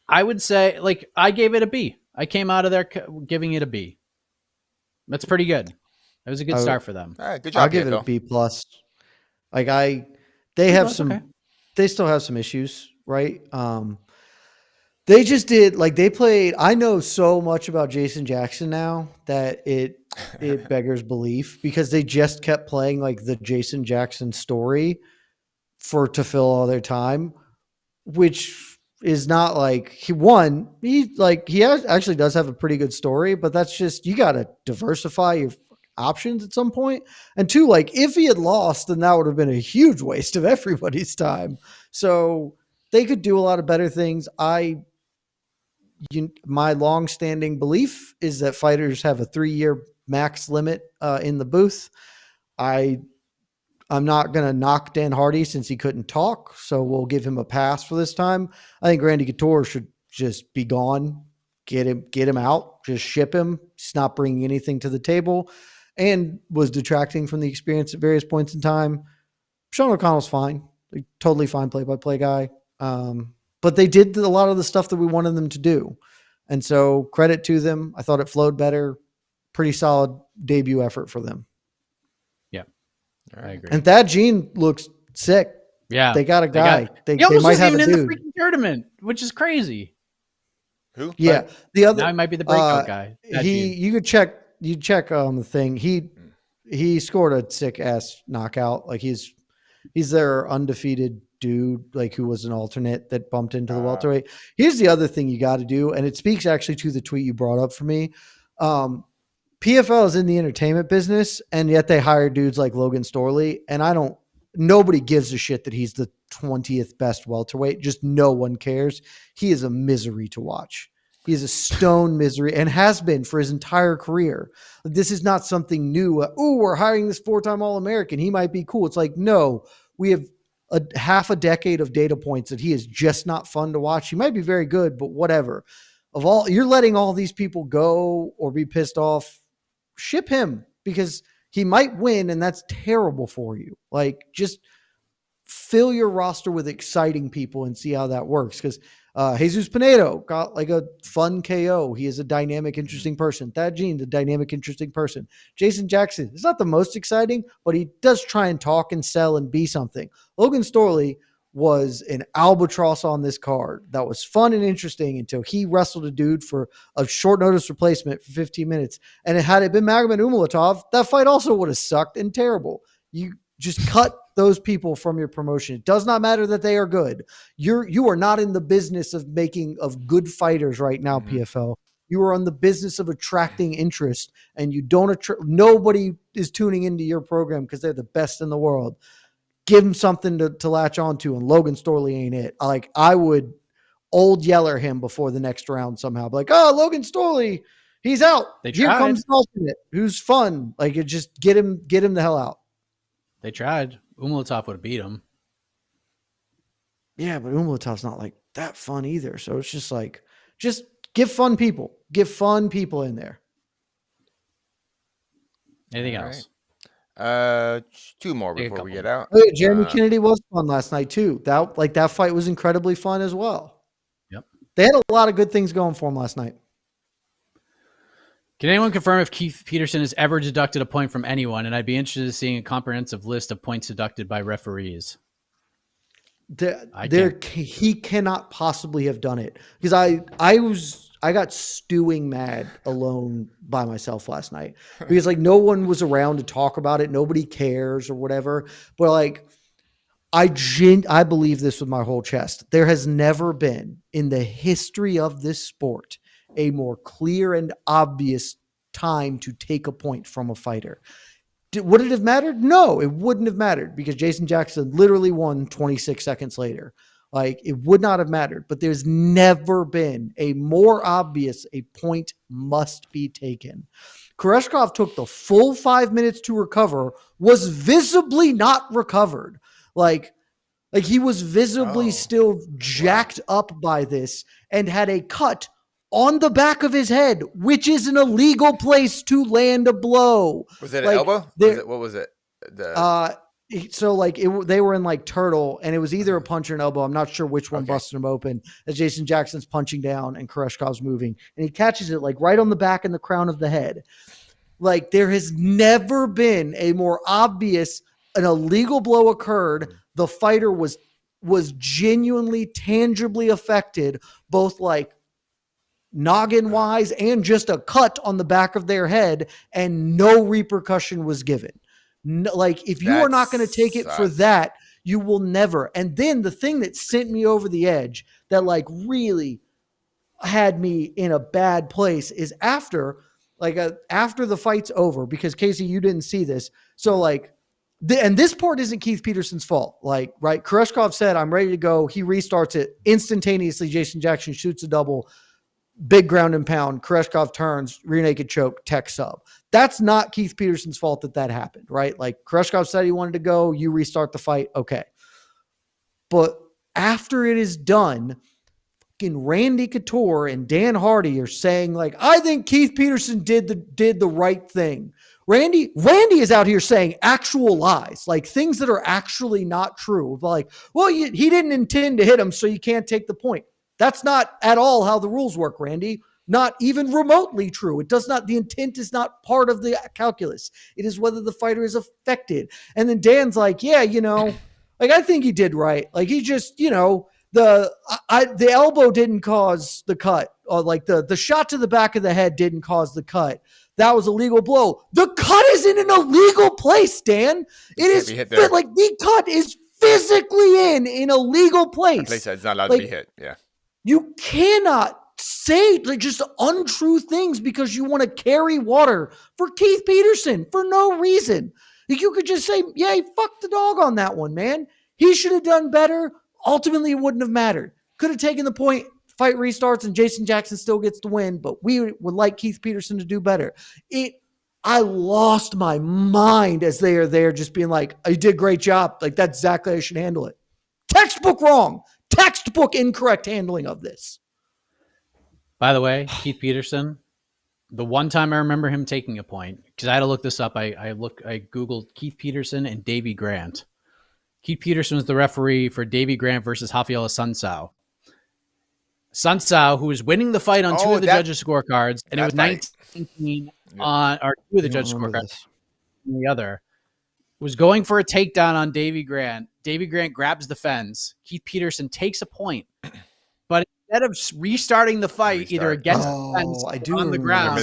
I would say, like, I gave it a B. I came out of there giving it a B. That's pretty good. It was a good start for them. All right, good job. I'll give it a B plus. Like they still have some issues, right? They just did, like, they played. I know so much about Jason Jackson now that it beggars belief, because they just kept playing like the Jason Jackson story to fill all their time, which is not like he actually does have a pretty good story, but that's just, you got to diversify your options at some point. And two, like, if he had lost, then that would have been a huge waste of everybody's time. So they could do a lot of better things. My long-standing belief is that fighters have a 3-year max limit in the booth. I I'm not going to knock Dan Hardy since he couldn't talk, so we'll give him a pass for this time. I think Randy Couture should just be gone. Get him out. Just ship him. He's not bringing anything to the table, and was detracting from the experience at various points in time. Sean O'Connell's fine, like, totally fine play-by-play guy. But they did a lot of the stuff that we wanted them to do, and so credit to them. I thought it flowed better. Pretty solid debut effort for them. I agree. And Thad Gene looks sick. Yeah. They got a guy. They almost might have even a in dude. the freaking tournament, which is crazy. Who? Yeah. The other now he might be the breakout guy. You could check on the thing. He scored a sick ass knockout. Like he's their undefeated dude, like who was an alternate that bumped into the welterweight. Here's the other thing you got to do, and it speaks actually to the tweet you brought up for me. PFL is in the entertainment business, and yet they hire dudes like Logan Storley. And nobody gives a shit that he's the 20th best welterweight. Just no one cares. He is a misery to watch. He is a stone misery and has been for his entire career. This is not something new. We're hiring this 4-time All-American. He might be cool. It's like, no, we have a half a decade of data points that he is just not fun to watch. He might be very good, but whatever. You're letting all these people go or be pissed off. Ship him because he might win, and that's terrible for you. Like, just fill your roster with exciting people and see how that works. Because Jesus Pinedo got like a fun KO. He is a dynamic, interesting person. Thad Gene's a dynamic, interesting person. Jason Jackson is not the most exciting, but he does try and talk and sell and be something. Logan Storley was an albatross on this card that was fun and interesting until he wrestled a dude for a short notice replacement for 15 minutes. And had it been Magomed Umalatov, that fight also would have sucked and terrible. You just cut those people from your promotion. It does not matter that they are good. You are not in the business of good fighters right now, PFL. You are on the business of attracting interest, and you don't nobody is tuning into your program because they're the best in the world. Give him something to latch onto, and Logan Storley ain't it. Like, I would old Yeller him before the next round somehow. Like, Logan Storley, he's out. Here comes alternate, who's fun. Like, it just get him the hell out. They tried. Umalatov would have beat him. Yeah, but Umalatov's not like that fun either. So it's just like, just give fun people. Give fun people in there. Anything else? Two more before we get out. Oh, yeah, Jeremy Kennedy was fun last night too. That fight was incredibly fun as well. Yep. They had a lot of good things going for him last night. Can anyone confirm if Keith Peterson has ever deducted a point from anyone? And I'd be interested in seeing a comprehensive list of points deducted by referees. He cannot possibly have done it, because I got stewing mad alone by myself last night because like no one was around to talk about it. Nobody cares or whatever. But like, I believe this with my whole chest. There has never been in the history of this sport a more clear and obvious time to take a point from a fighter. Would it have mattered? No, it wouldn't have mattered, because Jason Jackson literally won 26 seconds later. Like, it would not have mattered, but there's never been a more obvious a point must be taken. Koreshkov took the full 5 minutes to recover, was visibly not recovered. Like he was visibly still jacked up by this and had a cut on the back of his head, which is an illegal place to land a blow. Was it an elbow? What was it? So like they were in like turtle, and it was either a punch or an elbow. I'm not sure which one busted him open, as Jason Jackson's punching down and Koreshkov's moving, and he catches it like right on the back and the crown of the head. Like, there has never been a more obvious, an illegal blow occurred. The fighter was genuinely, tangibly affected, both like noggin wise and just a cut on the back of their head, and no repercussion was given. No, like, if you are not going to take it for that, you will never. And then the thing that sent me over the edge, that like really had me in a bad place, is after the fight's over, because Casey, you didn't see this. So like, and this part isn't Keith Peterson's fault. Like, right. Koreshkov said, I'm ready to go. He restarts it instantaneously. Jason Jackson shoots a double. big ground and pound, Koreshkov turns, rear naked choke, tech sub. That's not Keith Peterson's fault that happened, right? Like Koreshkov said he wanted to go, you restart the fight, okay. But after it is done, Randy Couture and Dan Hardy are saying like, I think Keith Peterson did the right thing. Randy is out here saying actual lies, like things that are actually not true. Like, well, he didn't intend to hit him, so you can't take the point. That's not at all how the rules work, Randy. Not even remotely true. It does not, the intent is not part of the calculus. It is whether the fighter is affected. And then Dan's like, yeah, like I think he did right. Like he just, the elbow didn't cause the cut, or like the shot to the back of the head didn't cause the cut. That was a legal blow. The cut is in an illegal place, Dan. It is like the cut is physically in a legal place. A place that's not allowed to be hit. Yeah. You cannot say like just untrue things because you want to carry water for Keith Peterson for no reason. Like you could just say, yeah, he fucked the dog on that one, man. He should have done better. Ultimately, it wouldn't have mattered. Could have taken the point, fight restarts, and Jason Jackson still gets the win, but we would like Keith Peterson to do better. I lost my mind as they are there just being like, you did a great job. Like, that's exactly how you should handle it. Textbook wrong. Textbook incorrect handling of this. By the way, Keith Peterson, the one time I remember him taking a point, because I had to look this up, I Googled Keith Peterson and Davey Grant. Keith Peterson was the referee for Davey Grant versus Rafael Sunsao. Sunsao, who was winning the fight on two of the judges' scorecards, and it was 19 on, or two of the judges' scorecards, and the other, was going for a takedown on Davey Grant. Davey Grant grabs the fence. Keith Peterson takes a point, but instead of restarting the fight, either against the fence or on the ground,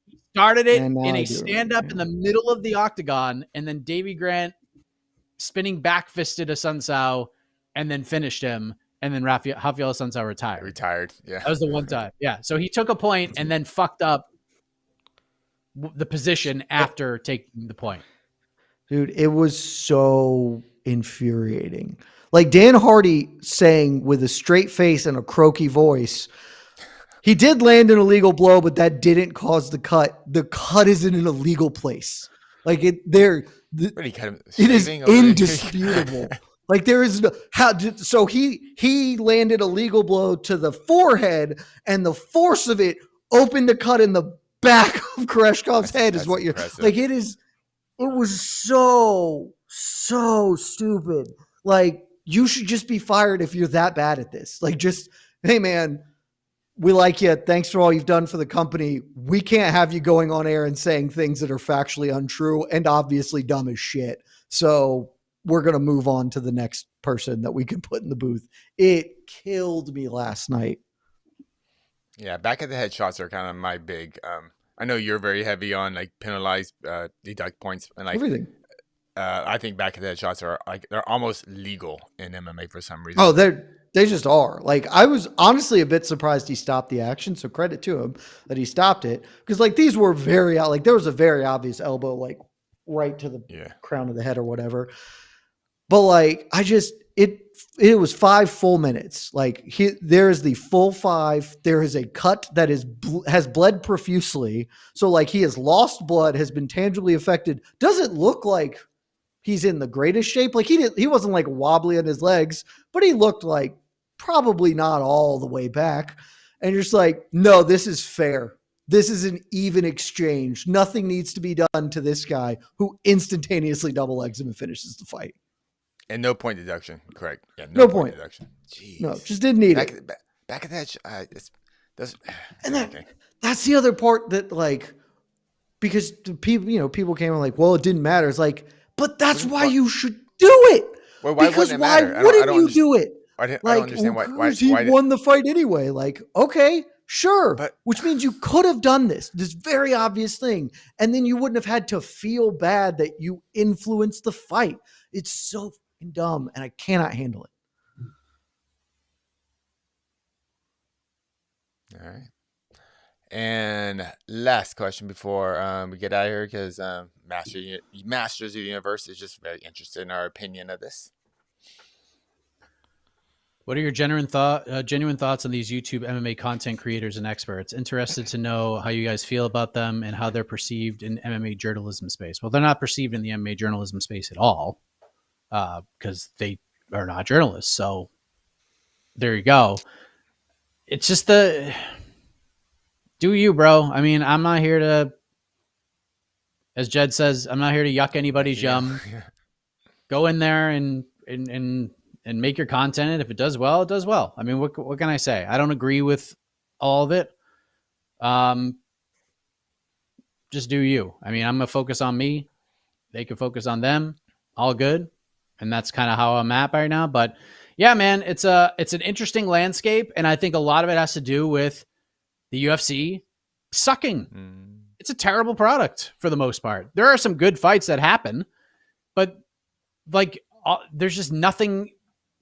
he started it in a stand-up in the middle of the octagon, and then Davey Grant spinning back fisted a Sunsao and then finished him. And then Rafael Sunsao retired. Yeah. That was the one time. Yeah. So he took a point and then fucked up the position after taking the point. Dude, it was so infuriating. Like Dan Hardy saying with a straight face and a croaky voice, he did land an illegal blow, but that didn't cause the cut. The cut is in an illegal place. Like it is indisputable. Like there is no so he landed a legal blow to the forehead, and the force of it opened a cut in the back of Koreshkov's head. Is what you're like. It was so stupid. Like you should just be fired if you're that bad at this. Like just, hey man, we like you. Thanks for all you've done for the company. We can't have you going on air and saying things that are factually untrue and obviously dumb as shit. So we're going to move on to the next person that we can put in the booth. It killed me last night. Yeah. Back at the head shots are kind of my big, I know you're very heavy on like penalized, deduct points and like everything. I think back at the head shots are like, they're almost legal in MMA for some reason. Oh, they just are. Like I was honestly a bit surprised he stopped the action. So credit to him that he stopped it. Cause like these were like there was a very obvious elbow, like right to the crown of the head or whatever. But like, it was 5 full minutes. Like there is the full 5. There is a cut that has bled profusely. So like he has lost blood, has been tangibly affected. Doesn't look like he's in the greatest shape. Like he wasn't like wobbly on his legs, but he looked like probably not all the way back. And you're just like, no, this is fair. This is an even exchange. Nothing needs to be done to this guy who instantaneously double legs him and finishes the fight. And no point deduction, correct? Yeah, no point deduction. Jeez. No, just didn't need it. Back at that, that's the other part that like, because people came and like, well, it didn't matter. It's like, but that's why you should do it. Well, why because wouldn't it matter? Why wouldn't you do it? I don't understand why he won the fight anyway. Like, okay, sure, which means you could have done this very obvious thing, and then you wouldn't have had to feel bad that you influenced the fight. It's so dumb, and I cannot handle it. All right. And last question before we get out of here, because Masters of the Universe is just very interested in our opinion of this. What are your genuine thoughts on these YouTube MMA content creators and experts? Interested to know how you guys feel about them and how they're perceived in MMA journalism space. Well, they're not perceived in the MMA journalism space at all because they are not journalists. So there you go. It's just do you, bro. I mean, I'm not here to, as Jed says, I'm not here to yuck anybody's yum. Yeah. Go in there and make your content. And if it does well, it does well. I mean, what can I say? I don't agree with all of it. Just do you. I mean, I'm gonna focus on me. They can focus on them. All good, and that's kind of how I'm at right now. But yeah, man, it's an interesting landscape, and I think a lot of it has to do with the UFC sucking. It's a terrible product for the most part. There are some good fights that happen, but like there's just nothing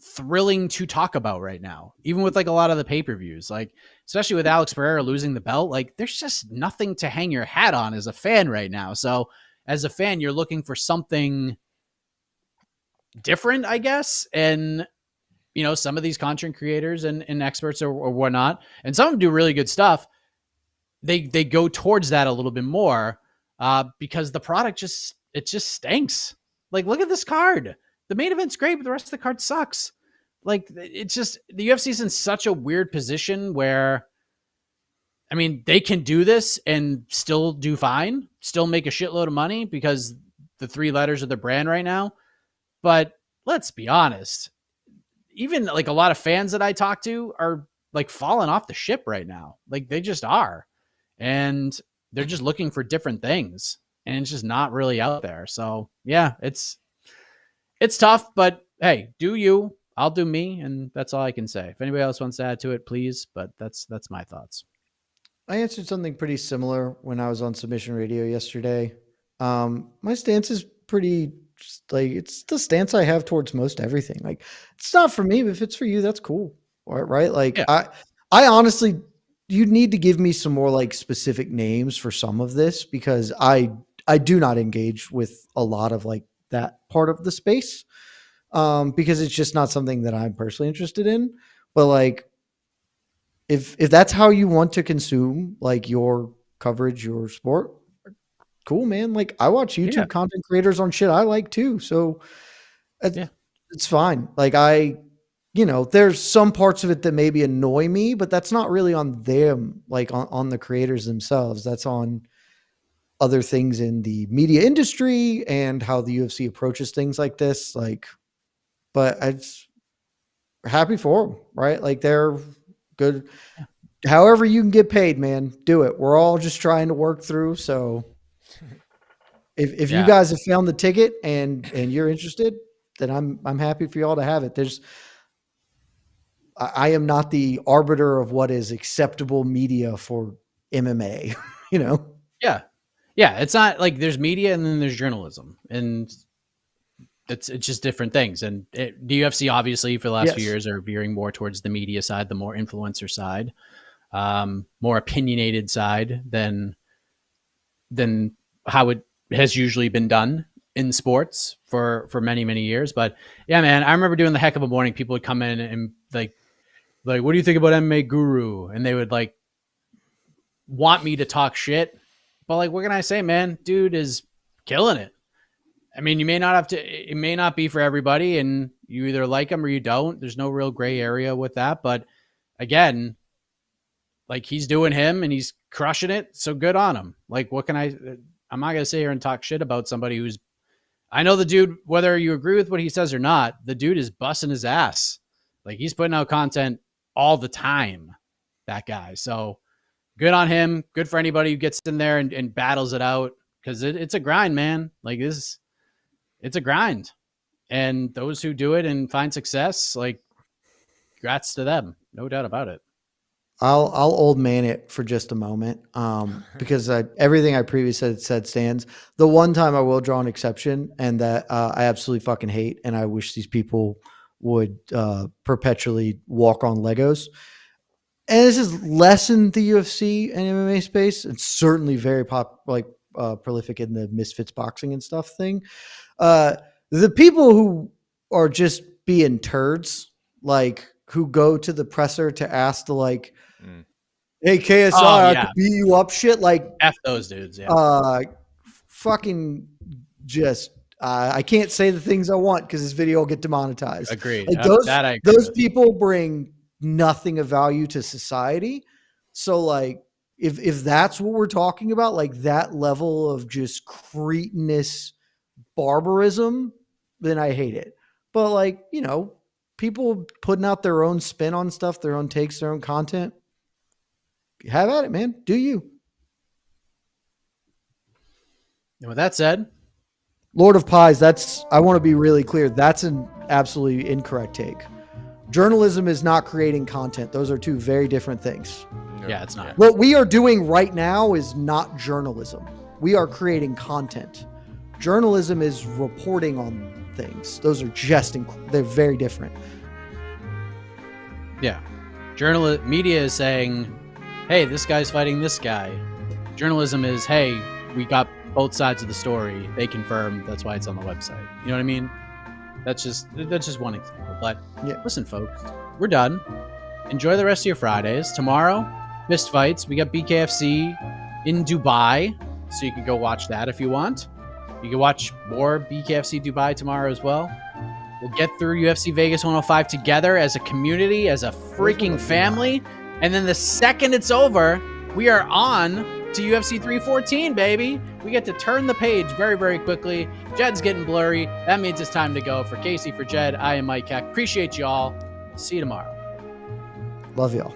thrilling to talk about right now, even with like a lot of the pay-per-views, like especially with Alex Pereira losing the belt. Like there's just nothing to hang your hat on as a fan right now. So as a fan, you're looking for something different, I guess. And you know, some of these content creators and experts or whatnot, and some of them do really good stuff. They go towards that a little bit more because the product just stinks. Like, look at this card. The main event's great, but the rest of the card sucks. Like, it's just the UFC's in such a weird position where, I mean, they can do this and still do fine, still make a shitload of money because the 3 letters of their brand right now. But let's be honest, even like a lot of fans that I talk to are like falling off the ship right now. Like they just are. And they're just looking for different things. And it's just not really out there. So yeah, it's tough, but hey, do you, I'll do me. And that's all I can say. If anybody else wants to add to it, please. But that's my thoughts. I answered something pretty similar when I was on Submission Radio yesterday. My stance is pretty like it's the stance I have towards most everything. Like it's not for me, but if it's for you, that's cool. Right? Like yeah. I honestly, you need to give me some more like specific names for some of this because I do not engage with a lot of like that part of the space because it's just not something that I'm personally interested in. But like, if that's how you want to consume like your coverage, your sport, cool, man. Like I watch YouTube content creators on shit I like too. So it's fine. Like there's some parts of it that maybe annoy me, but that's not really on them, like on the creators themselves. That's on other things in the media industry and how the UFC approaches things like this. Like, but I'm happy for them, right? Like they're good. However you can get paid, man, do it. We're all just trying to work through. So if you guys have found the ticket and you're interested, then I'm happy for y'all to have it. I am not the arbiter of what is acceptable media for MMA, you know? Yeah. Yeah. It's not like there's media and then there's journalism and it's just different things. And the UFC obviously for the last few years are veering more towards the media side, the more influencer side, more opinionated side than how it has usually been done in sports for many, many years. But yeah, man, I remember doing the Heck of a Morning. People would come in and like, what do you think about MMA Guru? And they would like want me to talk shit. But like, what can I say, man? Dude is killing it. I mean, you may not have to, it may not be for everybody and you either like him or you don't. There's no real gray area with that. But again, like he's doing him and he's crushing it. So good on him. Like, I'm not going to sit here and talk shit about somebody who's, I know the dude, whether you agree with what he says or not, the dude is busting his ass. Like he's putting out content all the time, that guy. So good on him. Good for anybody who gets in there and battles it out. Cause it's a grind, man. Like it's a grind. And those who do it and find success, like congrats to them. No doubt about it. I'll old man it for just a moment because everything I previously said stands. The one time I will draw an exception and that I absolutely fucking hate and I wish these people would perpetually walk on Legos. And this is less in the UFC and MMA space. It's certainly very prolific in the Misfits boxing and stuff thing. The people who are just being turds, like who go to the presser to ask the like, hey, KSI, I could beat you up shit. Like, F those dudes. Yeah. Fucking just, I can't say the things I want because this video will get demonetized. Agreed. Like those people bring nothing of value to society. So like, if that's what we're talking about, like that level of just cretinous barbarism, then I hate it. But like, you know, people putting out their own spin on stuff, their own takes, their own content. Have at it, man. Do you? And with that said, Lord of Pies, I want to be really clear. That's an absolutely incorrect take. Journalism is not creating content. Those are two very different things. Yeah, it's not. What we are doing right now is not journalism. We are creating content. Journalism is reporting on things. Those are they're very different. Yeah. Media is saying, hey, this guy's fighting this guy. Journalism is, hey, we got both sides of the story. They confirmed. That's why it's on the website. You know what I mean? That's just one example. But listen, folks, we're done. Enjoy the rest of your Fridays. Tomorrow, Fist Fights. We got BKFC in Dubai, so you can go watch that if you want. You can watch more BKFC Dubai tomorrow as well. We'll get through UFC Vegas 105 together as a community, as a freaking family. And then the second it's over, we are on to UFC 314, baby. We get to turn the page very, very quickly. Jed's getting blurry. That means it's time to go. For Casey, for Jed, I am Mike Heck. Appreciate you all. See you tomorrow. Love y'all.